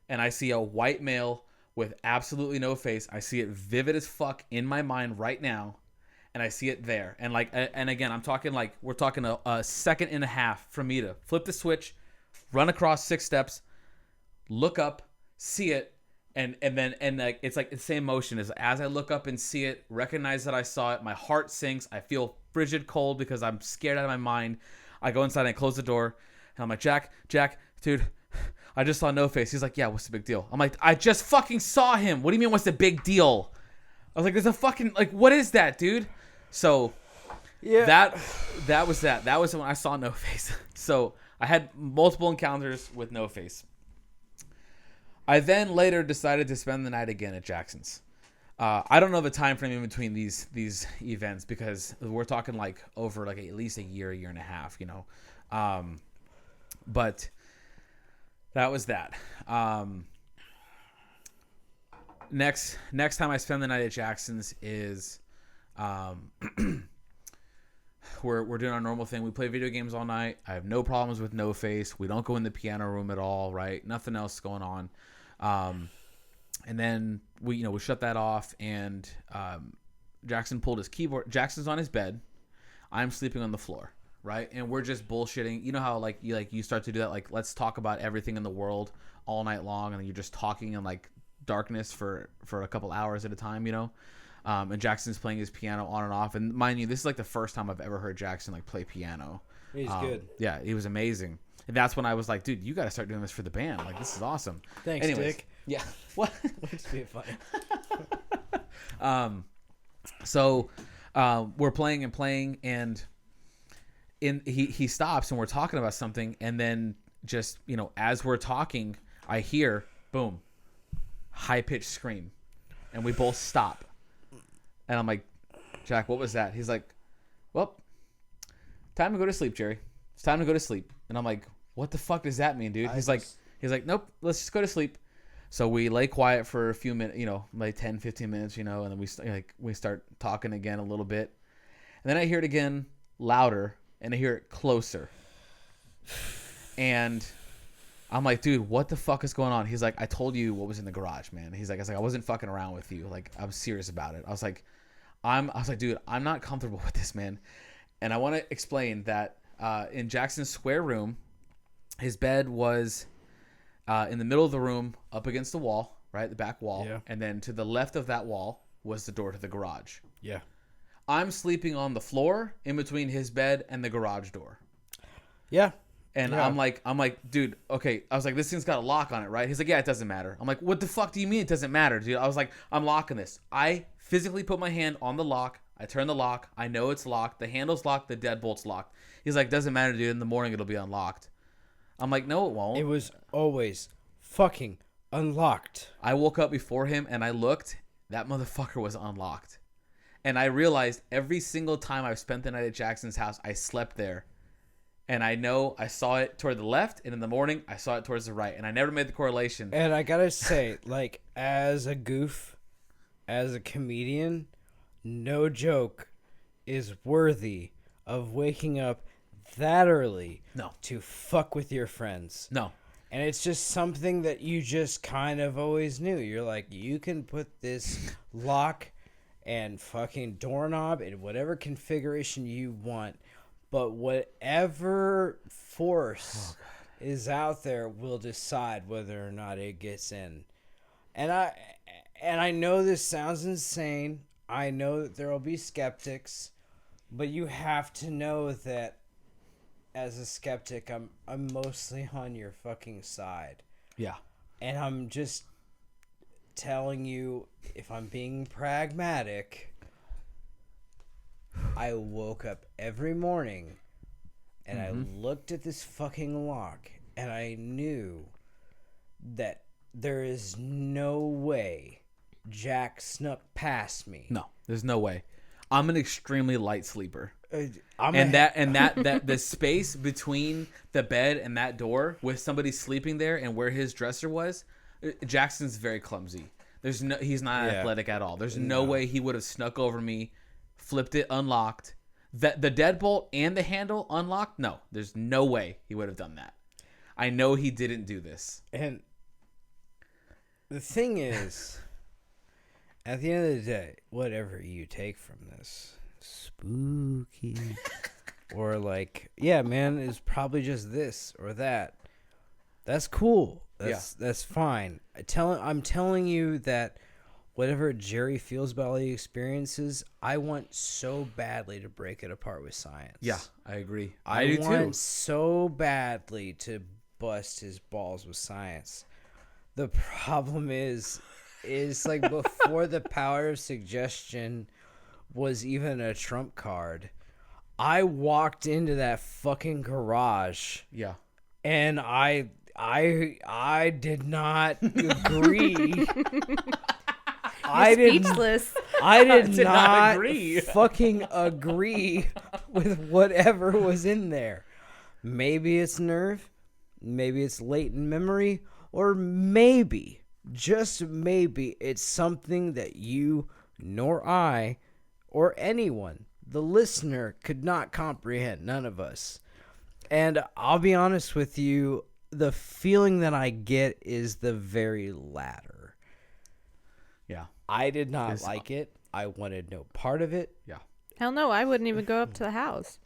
And I see a white male with absolutely no face. I see it vivid as fuck in my mind right now, and I see it there. And again, we're talking a second and a half for me to flip the switch, run across 6 steps, look up, see it, and then it's like the same motion as I look up and see it, recognize that I saw it, my heart sinks, I feel frigid cold because I'm scared out of my mind. I go inside and I close the door, and I'm like, Jack, dude, I just saw No Face. He's like, yeah, what's the big deal? I'm like, I just fucking saw him. What do you mean, what's the big deal? I was like, there's a fucking, like, what is that, dude? So Yeah. that was that. That was when I saw No Face. So I had multiple encounters with No Face. I then later decided to spend the night again at Jackson's. I don't know the time frame in between these events because we're talking like over like at least a year and a half, you know. But that was that. Next time I spend the night at Jackson's is we're doing our normal thing. We play video games all night. I have no problems with No Face. We don't go in the piano room at all, right? Nothing else going on. And then we shut that off, and Jackson pulled his keyboard. Jackson's on his bed. I'm sleeping on the floor, right? And we're just bullshitting. You know how you start to do that, like, let's talk about everything in the world all night long, and you're just talking in like darkness for a couple hours at a time, you know. And Jackson's playing his piano on and off. And mind you, this is like the first time I've ever heard Jackson like play piano. He's good. Yeah, he was amazing. And that's when I was like, dude, you got to start doing this for the band. Like, this is awesome. Thanks, Dick. Yeah. What? Just being funny. So we're playing, and he stops, and we're talking about something, and then just, as we're talking, I hear, boom, high-pitched scream, and we both stop. And I'm like, Jack, what was that? He's like, well, time to go to sleep, Jerry. It's time to go to sleep. And I'm like, what the fuck does that mean, dude? He's like, nope, let's just go to sleep. So we lay quiet for a few minutes, like 10, 15 minutes, and then we start talking again a little bit. And then I hear it again louder, and I hear it closer. And I'm like, dude, what the fuck is going on? He's like, I told you what was in the garage, man. He's like, I wasn't fucking around with you. Like, I was serious about it. I was like, dude, I'm not comfortable with this, man. And I want to explain that in Jackson's square room, his bed was in the middle of the room, up against the wall, right, the back wall. Yeah. And then to the left of that wall was the door to the garage. Yeah. I'm sleeping on the floor in between his bed and the garage door. Yeah. And yeah. I'm like, dude, okay. I was like, this thing's got a lock on it, right? He's like, yeah, it doesn't matter. I'm like, what the fuck do you mean it doesn't matter, dude? I was like, I'm locking this. I physically put my hand on the lock. I turn the lock. I know it's locked. The handle's locked. The deadbolt's locked. He's like, doesn't matter, dude. In the morning, it'll be unlocked. I'm like, no, it won't. It was always fucking unlocked. I woke up before him, and I looked. That motherfucker was unlocked. And I realized every single time I've spent the night at Jackson's house, I slept there. And I know I saw it toward the left, and in the morning, I saw it towards the right. And I never made the correlation. And I gotta say, like, as a goof, as a comedian, no joke is worthy of waking up that early to fuck with your friends. No. And it's just something that you just kind of always knew. You're like, you can put this lock and fucking doorknob in whatever configuration you want, but whatever force is out there will decide whether or not it gets in. And I know this sounds insane. I know that there will be skeptics, but you have to know that as a skeptic, I'm mostly on your fucking side. Yeah. And I'm just telling you, if I'm being pragmatic, I woke up every morning and I looked at this fucking lock and I knew that there is no way Jack snuck past me. No, there's no way. I'm an extremely light sleeper. That the space between the bed and that door with somebody sleeping there and where his dresser was, Jackson's very clumsy. He's not athletic at all. There's no way he would have snuck over me, flipped it, unlocked. The deadbolt and the handle unlocked? No, there's no way he would have done that. I know he didn't do this. And the thing is, at the end of the day, whatever you take from this, spooky, or like, yeah, man, it's probably just this or that. That's cool. That's fine. I'm telling you that whatever Jerry feels about all the experiences, I want so badly to break it apart with science. Yeah, I agree. I do want so badly to bust his balls with science. The problem is is like before the power of suggestion was even a trump card, I walked into that fucking garage. Yeah. And I did not agree. I did not agree. Fucking agree with whatever was in there. Maybe it's nerve, maybe it's latent memory, or maybe, just maybe, it's something that you nor I or anyone, the listener, could not comprehend. None of us. And I'll be honest with you, the feeling that I get is the very latter. Yeah. I did not like it. I wanted no part of it. Yeah. Hell no, I wouldn't even go up to the house.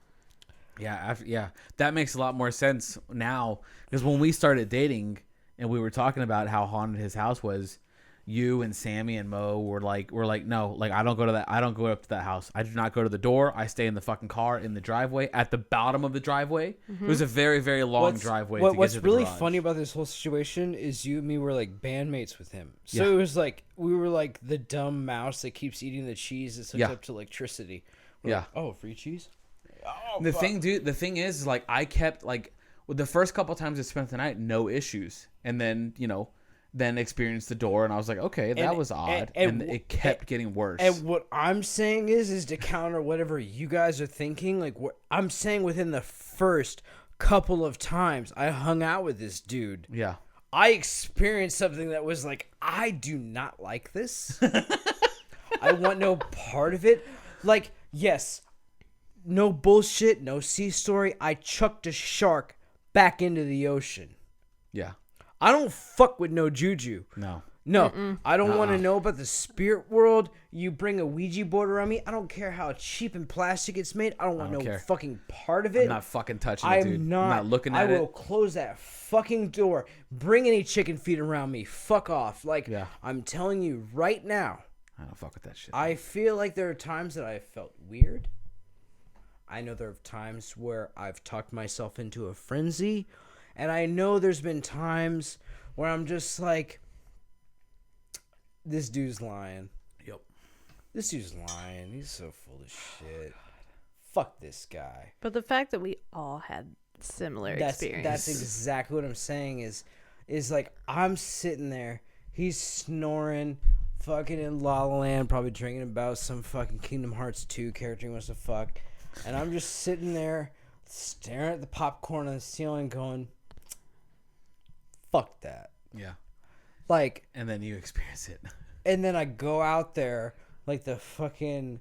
Yeah, yeah. That makes a lot more sense now, because when we started dating and we were talking about how haunted his house was, you and Sammy and Mo were like, no, like I don't go up to that house. I do not go to the door. I stay in the fucking car in the driveway at the bottom of the driveway. Mm-hmm. It was a very, very long driveway. What's really funny about this whole situation is you and me were like bandmates with him. So it was like we were like the dumb mouse that keeps eating the cheese that's hooked up to electricity. We're like, oh, free cheese. Oh, the thing is like I kept like with the first couple times I spent the night, no issues, and then then experienced the door, and I was like, okay, that was odd, and it kept getting worse. And what I'm saying is to counter whatever you guys are thinking. Like what I'm saying, within the first couple of times I hung out with this dude, I experienced something that was like, I do not like this. I want no part of it. Like, yes, no bullshit, no sea story. I chucked a shark back into the ocean. Yeah. I don't fuck with no juju. No. Mm-mm. I don't want to know about the spirit world. You bring a Ouija board around me, I don't care how cheap and plastic it's made. I don't want no fucking part of it. I'm not fucking touching it, dude. I'm not looking at it. I will close that fucking door. Bring any chicken feet around me. Fuck off. Like, I'm telling you right now. I don't fuck with that shit. I feel like there are times that I felt weird. I know there are times where I've talked myself into a frenzy. And I know there's been times where I'm just like, this dude's lying. Yep. This dude's lying. He's so full of shit. Fuck this guy. But the fact that we all had similar experiences. That's exactly what I'm saying is like, I'm sitting there. He's snoring, fucking in La La Land, probably drinking about some fucking Kingdom Hearts 2 character he wants to fuck. And I'm just sitting there staring at the popcorn on the ceiling going, fuck that. Yeah. Like, and then you experience it. And then I go out there like the fucking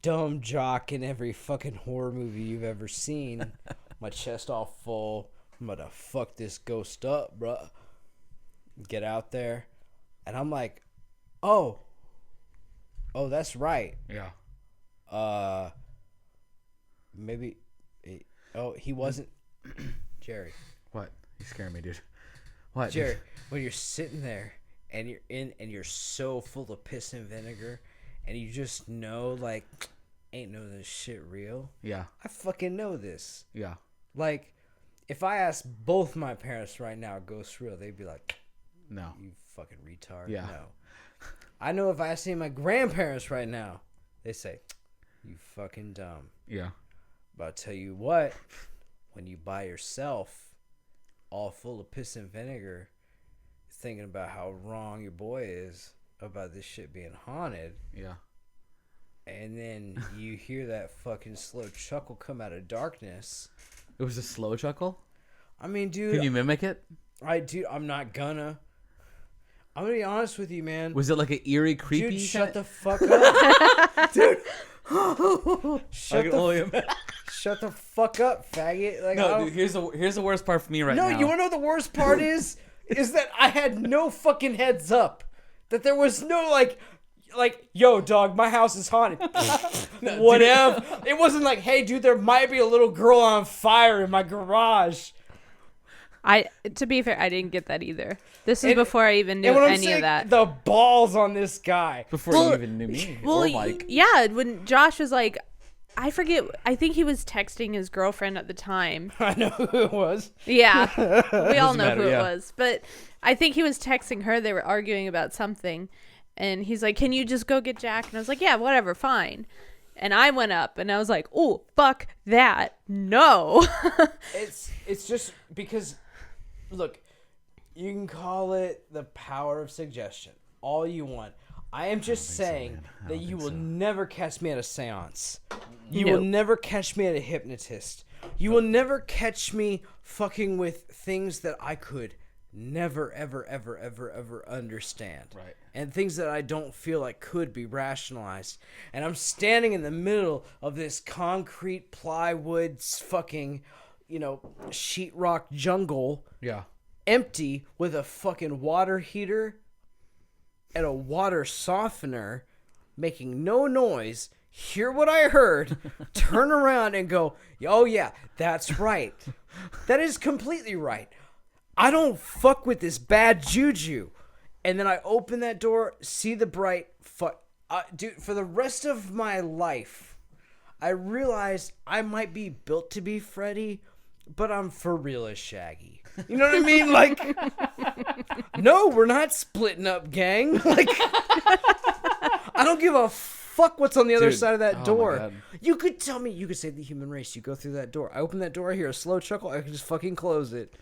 dumb jock in every fucking horror movie you've ever seen. My chest all full. I'm about to fuck this ghost up, bruh. Get out there. And I'm like, oh, that's right. Yeah. Maybe. He wasn't. Jerry. What? You scaring me, dude. What? Jerry, when you're sitting there and you're so full of piss and vinegar and you just know, like, ain't no this shit real. Yeah. I fucking know this. Yeah. Like, if I asked both my parents right now, ghosts real, they'd be like, no. You fucking retard. Yeah. No. I know if I asked my grandparents right now, they say, you fucking dumb. Yeah. But I'll tell you what, when you by yourself, all full of piss and vinegar, thinking about how wrong your boy is about this shit being haunted. Yeah. And then you hear that fucking slow chuckle come out of darkness. It was a slow chuckle? I mean, dude. Can you mimic it? I'm not gonna. I'm gonna be honest with you, man. Was it like an eerie, creepy? Dude, shut the fuck up. Dude. Shut the fuck up, faggot. Like, no, dude, here's the worst part for me right now. No, you wanna know what the worst part is? Is that I had no fucking heads up. That there was no like, yo, dog, my house is haunted. Whatever. It wasn't like, hey, dude, there might be a little girl on fire in my garage. To be fair, I didn't get that either. This is before I even knew any of that. The balls on this guy. Before you even knew me or Mike. Yeah, when Josh was like, I forget. I think he was texting his girlfriend at the time. I know who it was. Yeah, we all know matter, who yeah. it was. But I think he was texting her. They were arguing about something, and he's like, "Can you just go get Jack?" And I was like, "Yeah, whatever, fine." And I went up, and I was like, "Oh, fuck that, no." It's just because, look, you can call it the power of suggestion all you want. I am just saying that you will never catch me at a seance. You will never catch me at a hypnotist. You will never catch me fucking with things that I could never, ever, ever, ever, ever understand. Right. And things that I don't feel like could be rationalized. And I'm standing in the middle of this concrete plywood fucking, sheetrock jungle. Yeah. Empty with a fucking water heater and a water softener, making no noise, hear what I heard, turn around and go, oh yeah, that's right. That is completely right. I don't fuck with this bad juju. And then I open that door, see the bright dude, for the rest of my life, I realized I might be built to be Freddy, but I'm for real as Shaggy. You know what I mean? Like, no, we're not splitting up, gang. Like, I don't give a fuck what's on the other side of that door. You could tell me, you could save the human race. You go through that door. I open that door, I hear a slow chuckle. I can just fucking close it.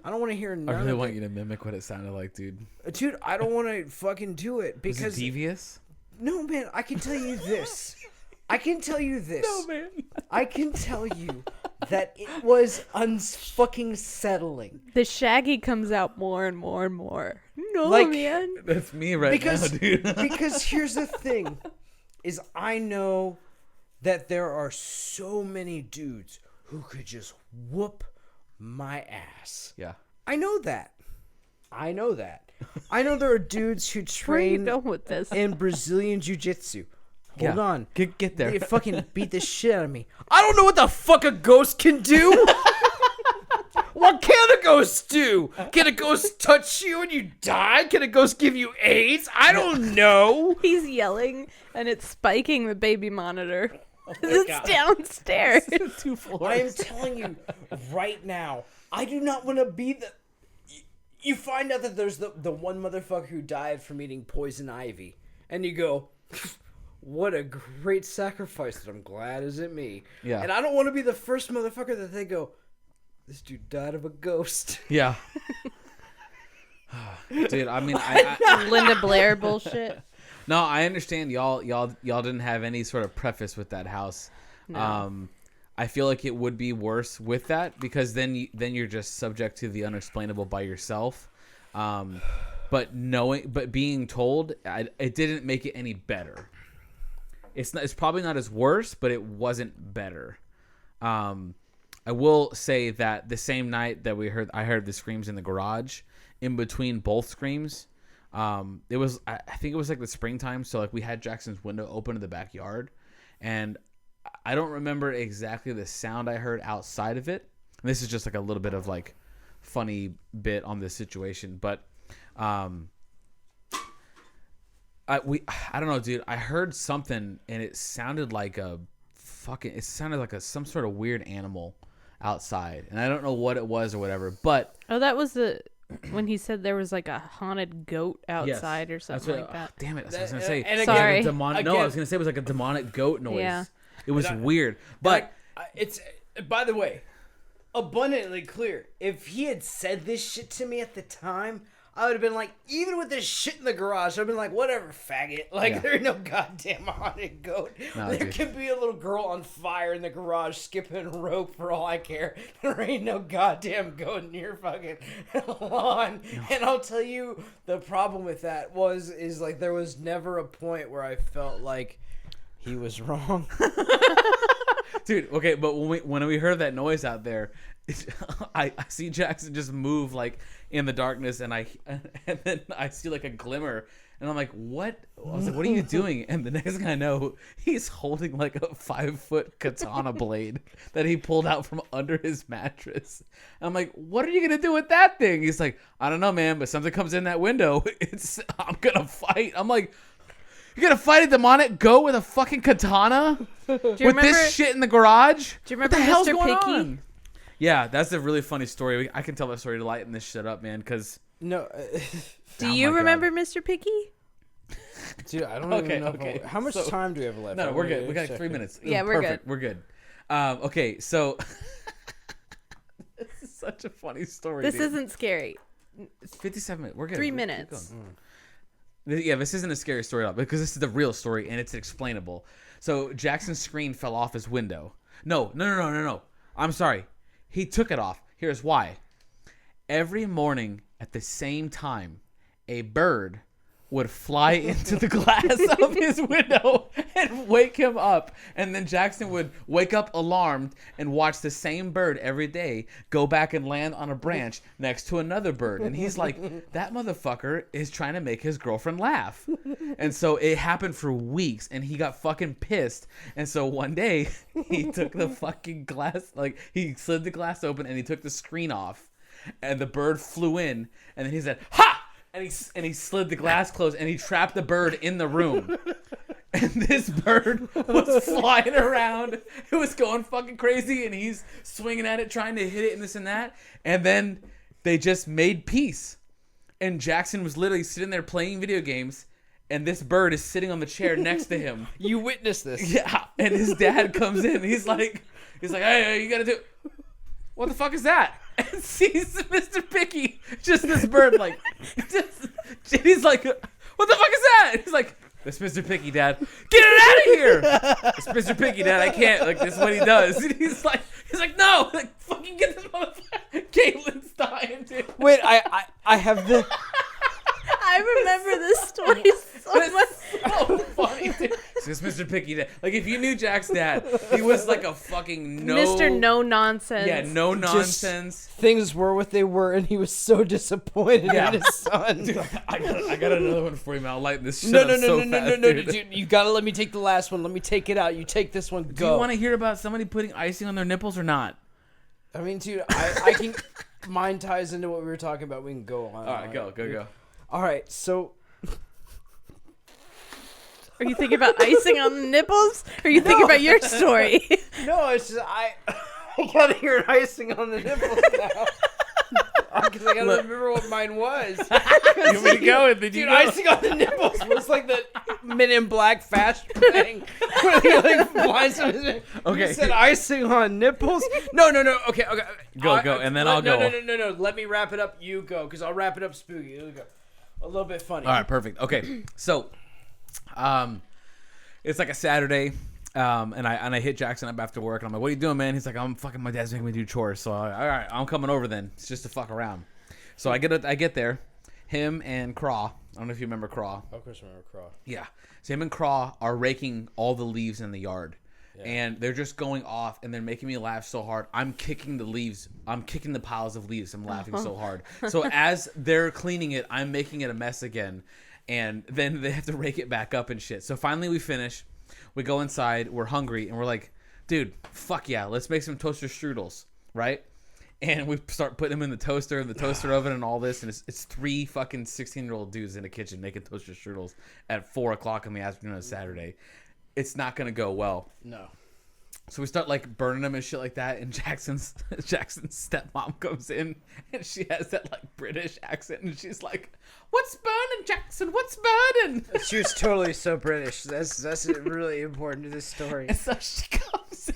I don't want to hear none I really of want it. you to mimic what it sounded like, dude. Dude, I don't want to fucking do it because... Was it devious? No, man, I can tell you this. No, man. I can tell you that it was unfucking settling. The Shaggy comes out more and more and more. No, Like, man. That's me now, dude. Because here's the thing, is I know that there are so many dudes who could just whoop my ass. Yeah. I know that. I know there are dudes who Where are you train going with this? in Brazilian Jiu-Jitsu. Hold on. Get there. They fucking beat the shit out of me. I don't know what the fuck a ghost can do. What can a ghost do? Can a ghost touch you and you die? Can a ghost give you AIDS? I don't know. He's yelling, and it's spiking the baby monitor. Oh It's downstairs. 2 floors. I am telling you right now, I do not want to be the... You find out that there's the one motherfucker who died from eating poison ivy. And you go... What a great sacrifice that I'm glad isn't me. Yeah. And I don't want to be the first motherfucker that they go, this dude died of a ghost. Yeah. Dude, I mean, I Linda Blair bullshit. no, I understand y'all didn't have any sort of preface with that house. No. I feel like it would be worse with that because then you're just subject to the unexplainable by yourself. But being told, it didn't make it any better. It's probably not as worse, but it wasn't better. I will say that the same night that I heard the screams in the garage. In between both screams, it was I think it was like the springtime, so like we had Jackson's window open in the backyard, and I don't remember exactly the sound I heard outside of it. And this is just like a little bit of like funny bit on this situation, but I don't know, dude. I heard something and it sounded like some sort of weird animal outside, and I don't know what it was or whatever. But That was when he said there was like a haunted goat outside or something like that. Damn it! I was gonna say. And again- Sorry. No, I was gonna say it was like a demonic goat noise. Yeah. It was weird, but It's, by the way, abundantly clear. If he had said this shit to me at the time, I would have been like, even with this shit in the garage, I've been like, whatever, faggot. Like, there ain't no goddamn haunted goat. No, there dude. could be a little girl on fire in the garage skipping rope for all I care. There ain't no goddamn goat in your fucking lawn. No. And I'll tell you, the problem with that is like, there was never a point where I felt like he was wrong. Dude, okay, but when we heard that noise out there, I see Jackson just move like in the darkness, and then I see like a glimmer, and I'm like, what? I was like, what are you doing? And the next thing I know, he's holding like a 5-foot katana blade that he pulled out from under his mattress. I'm like, what are you gonna do with that thing? He's like, I don't know, man, but something comes in that window, I'm gonna fight. I'm like, You're gonna fight a demonic goat with a fucking katana? With this shit in the garage? Do you remember what the hell's Mr. going Picky? on? Yeah, that's a really funny story. I can tell that story to lighten this shit up, man, because... No. Do you remember Mr. Picky? Dude, I don't even know. Okay. How much time do we have left? No, we're good. We got like 3 minutes. Yeah, we're Perfect. We're good. Okay, so... This is such a funny story, This dude. isn't scary. It's 57 minutes. We're good. 3 Keep minutes. going. Yeah, this isn't a scary story at all because this is the real story and it's explainable. So Jackson's screen fell off his window. No. I'm sorry. He took it off. Here's why. Every morning at the same time, a bird would fly into the glass of his window and wake him up. And then Jackson would wake up alarmed and watch the same bird every day go back and land on a branch next to another bird. And he's like, that motherfucker is trying to make his girlfriend laugh. And so it happened for weeks and he got fucking pissed. And so one day he took the fucking glass, like he slid the glass open and he took the screen off and the bird flew in and then he said, "Ha!" And he slid the glass closed and he trapped the bird in the room. And this bird was flying around. It was going fucking crazy and he's swinging at it, trying to hit it and this and that. And then they just made peace. And Jackson was literally sitting there playing video games and this bird is sitting on the chair next to him. You witnessed this. Yeah. And his dad comes in. He's like, hey, you gotta do... What the fuck is that? And sees Mr. Picky, just this bird, like, he's like, what the fuck is that? He's like, that's Mr. Picky, Dad. Get it out of here! It's Mr. Picky, Dad. I can't. Like, this is what he does. And he's like, no, like, fucking get this motherfucker. Kaitlyn's dying, dude. Wait, I have the. I remember this story so much. So funny, dude. It's Mr. Picky Dad. Like, if you knew Jack's dad, he was like a fucking Mr. No Nonsense. Yeah, no nonsense. Things were what they were, and he was so disappointed in his son. Dude, I got another one for you, man. I'll lighten this shit No, up so fast, dude. dude. You gotta let me take the last one. Let me take it out. You take this one. Go. Do you want to hear about somebody putting icing on their nipples or not? I mean, dude, I can. Mine ties into what we were talking about. We can go on. All right, go. All right, so. Are you thinking about icing on the nipples? Or are you thinking about your story? No, it's just I gotta hear icing on the nipples now. Because I gotta remember what mine was. You want me to go? And then Dude, icing on the nipples was like the Men in Black fashion thing. Where he like blinds him. Okay. You said icing on nipples? No. Okay. Go, and then I'll go. No. Let me wrap it up. You go, because I'll wrap it up spooky. Here we go. A little bit funny. All right, perfect. Okay, so, it's like a Saturday, and I hit Jackson up after work, and I'm like, "What are you doing, man?" He's like, my dad's making me do chores." So, all right, I'm coming over then. It's just to fuck around. So I get there, him and Craw. I don't know if you remember Craw. Of course, I remember Craw. Yeah. So him and Craw are raking all the leaves in the yard. Yeah. And they're just going off, and they're making me laugh so hard. I'm kicking the leaves. I'm kicking the piles of leaves. I'm laughing so hard. So as they're cleaning it, I'm making it a mess again. And then they have to rake it back up and shit. So finally we finish. We go inside. We're hungry. And we're like, dude, fuck yeah. Let's make some toaster strudels, right? And we start putting them in the toaster oven and all this. And it's 3 fucking 16-year-old dudes in the kitchen making toaster strudels at 4 o'clock in the afternoon on Saturday. It's not going to go well. No. So we start like burning them and shit like that. And Jackson's stepmom comes in and she has that like British accent. And she's like, "What's burning, Jackson? What's burning?" She was totally so British. That's really important to this story. And so she comes in.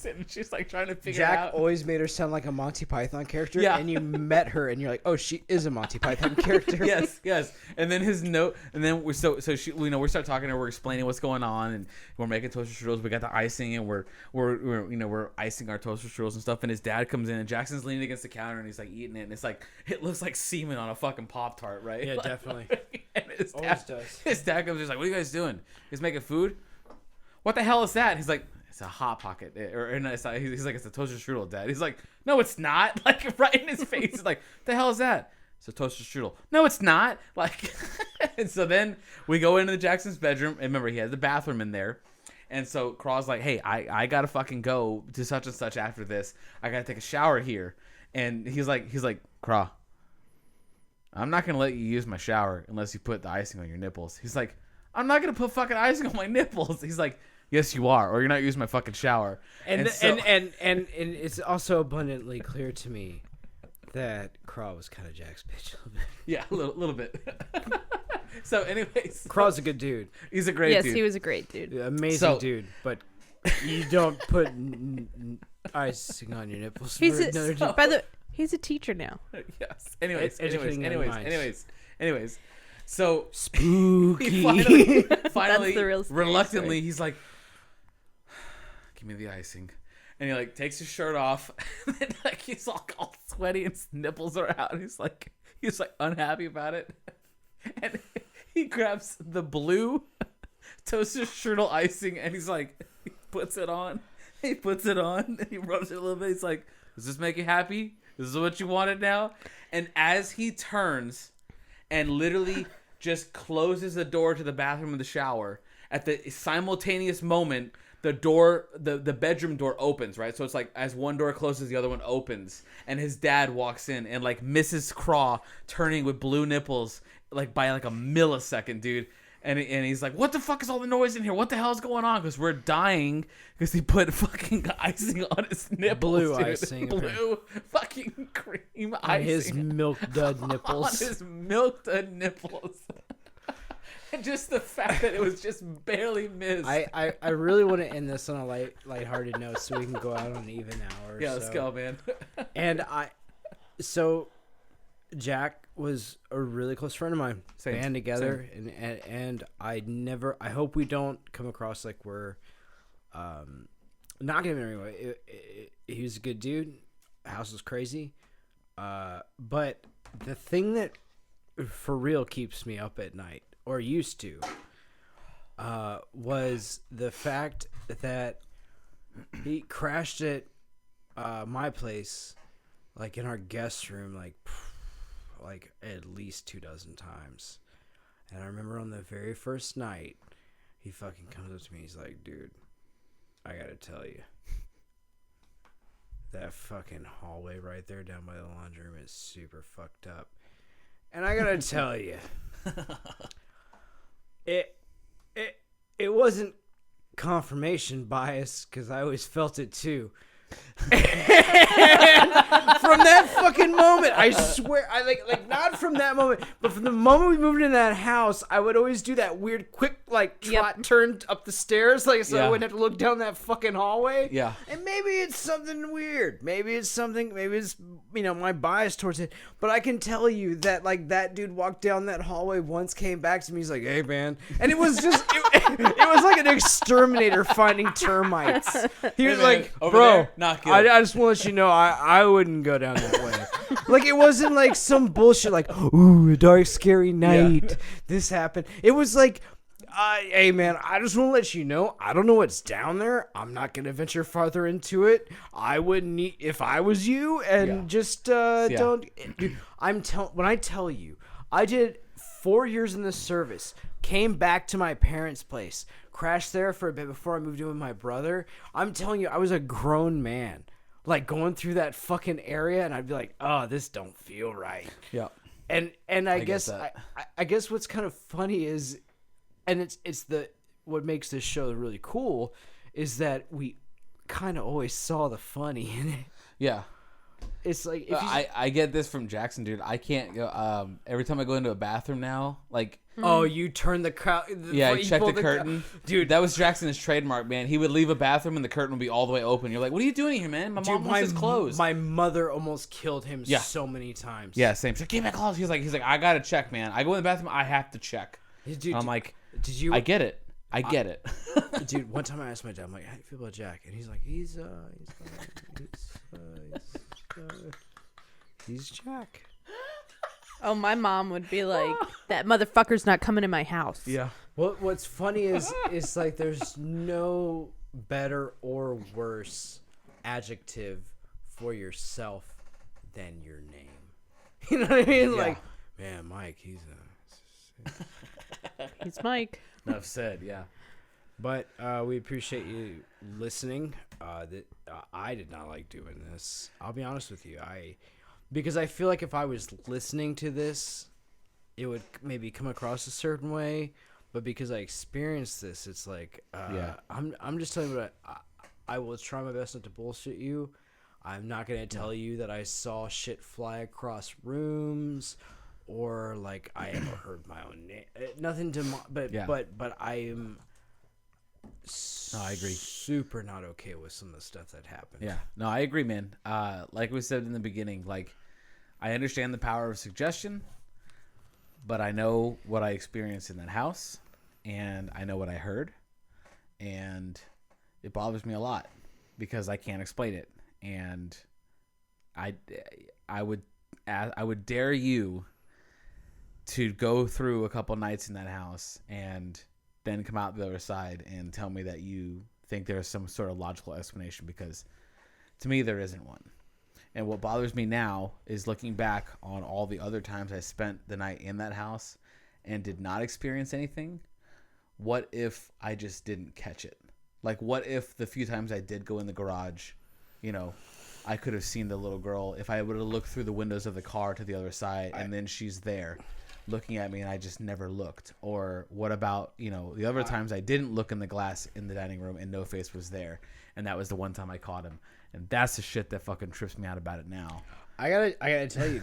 And she's like trying to figure Jack out. always made her sound like a Monty Python character. Yeah. And you met her and you're like, oh, she is a Monty Python character. Yes. And then his note, and then we start talking to her. We're explaining what's going on, and we're making toaster strudels. We got the icing, and we're icing our toaster strudels and stuff. And his dad comes in, and Jackson's leaning against the counter, and he's like eating it, and it's like it looks like semen on a fucking Pop-Tart, right? Yeah, definitely. And his Always dad, does. His dad comes, he's like, "What are you guys doing? He's making food? What the hell is that?" And he's like, "It's a Hot Pocket," or no, it's not. He's like, "It's a toaster strudel, Dad." He's like, "No, it's not." Like right in his face. He's like, "The hell is that?" "It's a toaster strudel." "No, it's not." Like, and so then we go into Jackson's bedroom, and remember he had the bathroom in there, and so Craw's like, "Hey, I gotta fucking go to such and such after this. I gotta take a shower here," and he's like, "Craw, I'm not gonna let you use my shower unless you put the icing on your nipples." He's like, I'm not gonna put fucking icing on my nipples. He's like, yes, you are, or you're not using my fucking shower. And it's also abundantly clear to me that Craw was kind of Jack's bitch a little bit. Yeah, a little bit. So, anyways, Craw's a good dude. He's a great dude. Yes, he was a great dude. Amazing dude, but you don't put icing on your nipples. He's a teacher now. Yes. Anyways. So spooky. He finally the real reluctantly, story. he's like, "Give me the icing," and he like takes his shirt off, and then, like he's all sweaty and his nipples are out. And he's like unhappy about it, and he grabs the blue toaster strudel icing, and he's like, he puts it on, and he rubs it a little bit. He's like, "Does this make you happy? This is what you wanted now?" And as he turns and literally just closes the door to the bathroom and the shower, at the simultaneous moment, the bedroom door opens, right? So it's like as one door closes, the other one opens, and his dad walks in, and like Mrs. Craw turning with blue nipples like by like a millisecond, dude. And he's like, "What the fuck is all the noise in here? What the hell's going on?" Because we're dying because he put fucking icing on his nipples. Blue dude. icing. Blue fucking cream on icing. his milk dud nipples. On his milk dud nipples. And just the fact that it was just barely missed. I really want to end this on a lighthearted note so we can go out on an even hour. Yeah, let's go, man. And so Jack was a really close friend of mine. Band together, and I hope we don't come across like we're not giving him anyway. He was a good dude. House was crazy, but the thing that for real keeps me up at night, or used to, was the fact that he crashed at my place, like in our guest room, like at least 24 times. And I remember on the very first night, he fucking comes up to me. He's like, "Dude, I gotta tell you, that fucking hallway right there down by the laundry room is super fucked up. And I gotta tell you, it wasn't confirmation bias, because I always felt it too." And from that fucking moment, I swear, I like not from that moment, but from the moment we moved in that house, I would always do that weird quick trot turn up the stairs, I wouldn't have to look down that fucking hallway. Yeah. And maybe it's something weird. Maybe it's my bias towards it. But I can tell you that that dude walked down that hallway once, came back to me, he's like, "Hey man," and it was just it was like an exterminator finding termites. He was like, "Bro, not good." I just want to let you know, I wouldn't go down that way." It wasn't like some bullshit like, "Ooh, a dark, scary night. Yeah. This happened." It was like, "Hey, man, I just want to let you know, I don't know what's down there. I'm not going to venture farther into it. I wouldn't if I was you, and just don't." Dude, when I tell you, I did 4 years in the service, came back to my parents' place, crashed there for a bit before I moved in with my brother. I'm telling you, I was a grown man, going through that fucking area, and I'd be like, "Oh, this don't feel right." Yeah. And I guess I guess what's kind of funny is, and it's what makes this show really cool, is that we kind of always saw the funny in it. Yeah. It's like if I get this from Jackson, dude. I can't go. Every time I go into a bathroom now, oh, you turn the crowd. Yeah, you check the curtain, dude. That was Jackson's trademark, man. He would leave a bathroom and the curtain would be all the way open. You're like, "What are you doing here, man? My mom wants his clothes." My mother almost killed him so many times. Yeah, same. She's like, "Give me my clothes." He's like, "I gotta check, man. I go in the bathroom, I have to check." Dude, I'm like, "Did you?" I get it. I get it. Dude, one time I asked my dad, I'm like, "How do you feel about Jack?" And he's like, "He's Jack." Oh, my mom would be like, "That motherfucker's not coming in my house." Yeah. What's funny is there's no better or worse adjective for yourself than your name. You know what I mean? Yeah. Man, Mike, he's Mike. Enough said. Yeah. But we appreciate you listening. I did not like doing this. I'll be honest with you. Because I feel like if I was listening to this, it would maybe come across a certain way. but because I experienced this, it's like, I'm just telling you what I will try my best not to bullshit you. I'm not going to tell you that I saw shit fly across rooms or like I ever heard my own name. Nothing to, but I am. No, I agree. Super not okay with some of the stuff that happened. Yeah, no, I agree, man. Like we said in the beginning, like I understand the power of suggestion, but I know what I experienced in that house, and I know what I heard, and it bothers me a lot because I can't explain it, and I would dare you to go through a couple nights in that house and then come out the other side and tell me that you think there's some sort of logical explanation, because to me there isn't one. And what bothers me now is looking back on all the other times I spent the night in that house and did not experience anything. What if I just didn't catch it? Like, what if the few times I did go in the garage, you know, I could have seen the little girl if I would have looked through the windows of the car to the other side, and then she's there looking at me and I just never looked? Or what about, you know, the other times I didn't look in the glass in the dining room and No Face was there, and that was the one time I caught him? And that's the shit that fucking trips me out about it now. I gotta tell you,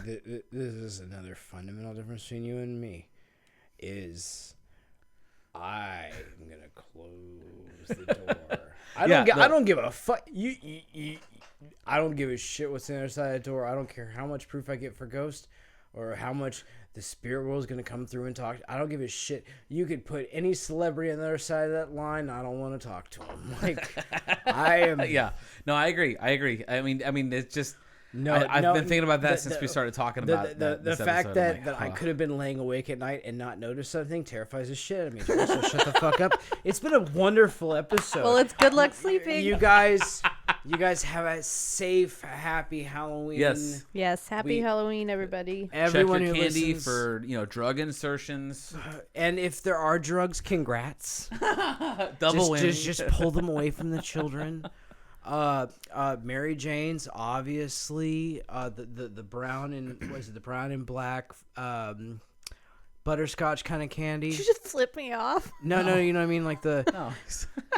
this is another fundamental difference between you and me. Is I'm gonna close the door. I don't give a fuck. I don't give a shit what's on the other side of the door. I don't care how much proof I get for Ghost or how much the spirit world is going to come through and talk. I don't give a shit. You could put any celebrity on the other side of that line. I don't want to talk to him. Like, I am. Yeah. No, I agree. I mean, it's just. No, I've been thinking about that since we started talking about the fact that I could have been laying awake at night and not noticed something terrifies the shit out of me. So shut the fuck up. It's been a wonderful episode. Well, it's good luck sleeping. You guys have a safe, happy Halloween. Yes, happy Halloween, everybody. Everyone check your who candy listens, for drug insertions. And if there are drugs, congrats. Double win. Just pull them away from the children. Mary Jane's obviously the brown and the brown and black butterscotch kind of candy. Did you just flip me off? No, you know what I mean, like the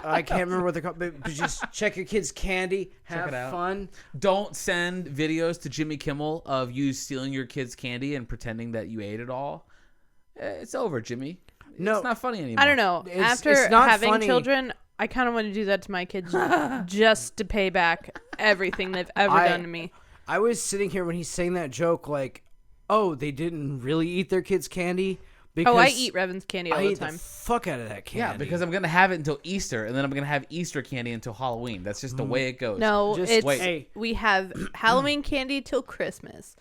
I can't remember what they're called, but just check your kids' candy, have fun. Don't send videos to Jimmy Kimmel of you stealing your kids' candy and pretending that you ate it all. It's over, Jimmy. No, it's not funny anymore. I don't know. After having children, I kind of want to do that to my kids just to pay back everything they've ever done to me. I was sitting here when he's saying that joke, like, oh, they didn't really eat their kids' candy? Because I eat Revan's candy all the time. I eat the fuck out of that candy. Yeah, because I'm going to have it until Easter, and then I'm going to have Easter candy until Halloween. That's just the way it goes. No, we have Halloween candy till Christmas.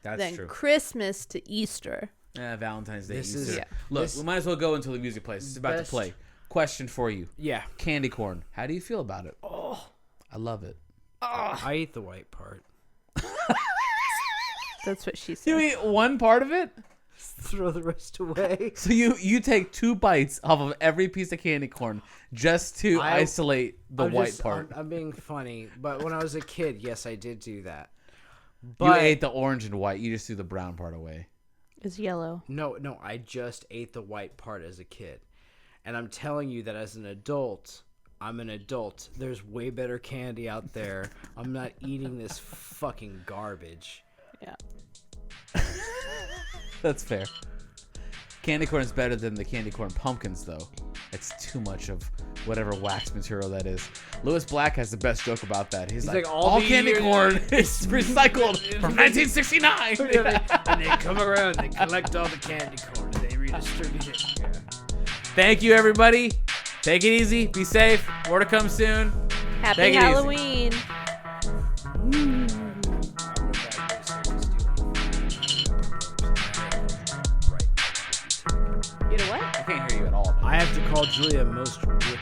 That's then true. Christmas to Easter. Valentine's Day, This Easter. is- Look, we might as well go until the music plays. It's about to play. Question for you. Yeah. Candy corn. How do you feel about it? Oh, I love it. I eat the white part. That's what she said. You eat one part of it? Throw the rest away. So you take 2 bites off of every piece of candy corn just to isolate the white part. I'm being funny, but when I was a kid, yes, I did do that. But you ate the orange and white. You just threw the brown part away. It's yellow. No, I just ate the white part as a kid. And I'm telling you that as an adult, I'm an adult. There's way better candy out there. I'm not eating this fucking garbage. Yeah. That's fair. Candy corn is better than the candy corn pumpkins, though. It's too much of whatever wax material that is. Lewis Black has the best joke about that. He's like all candy corn is recycled from 1969. And they come around, they collect all the candy corn, and they redistribute it. Yeah. Thank you, everybody. Take it easy. Be safe. More to come soon. Happy Halloween. You know what? I can't hear you at all. I have to call Julia most rookie tick.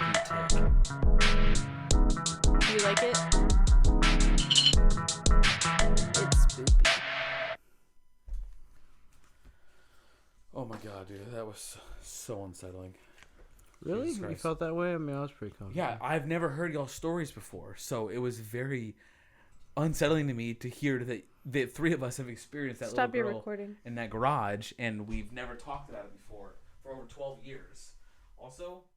Do you like it? It's spoopy. Oh my god, dude. That was so unsettling. Really? You felt that way? I mean, I was pretty confident. Yeah, I've never heard y'all's stories before, so it was very unsettling to me to hear that the 3 of us have experienced that little girl in that garage, and we've never talked about it before for over 12 years. Also,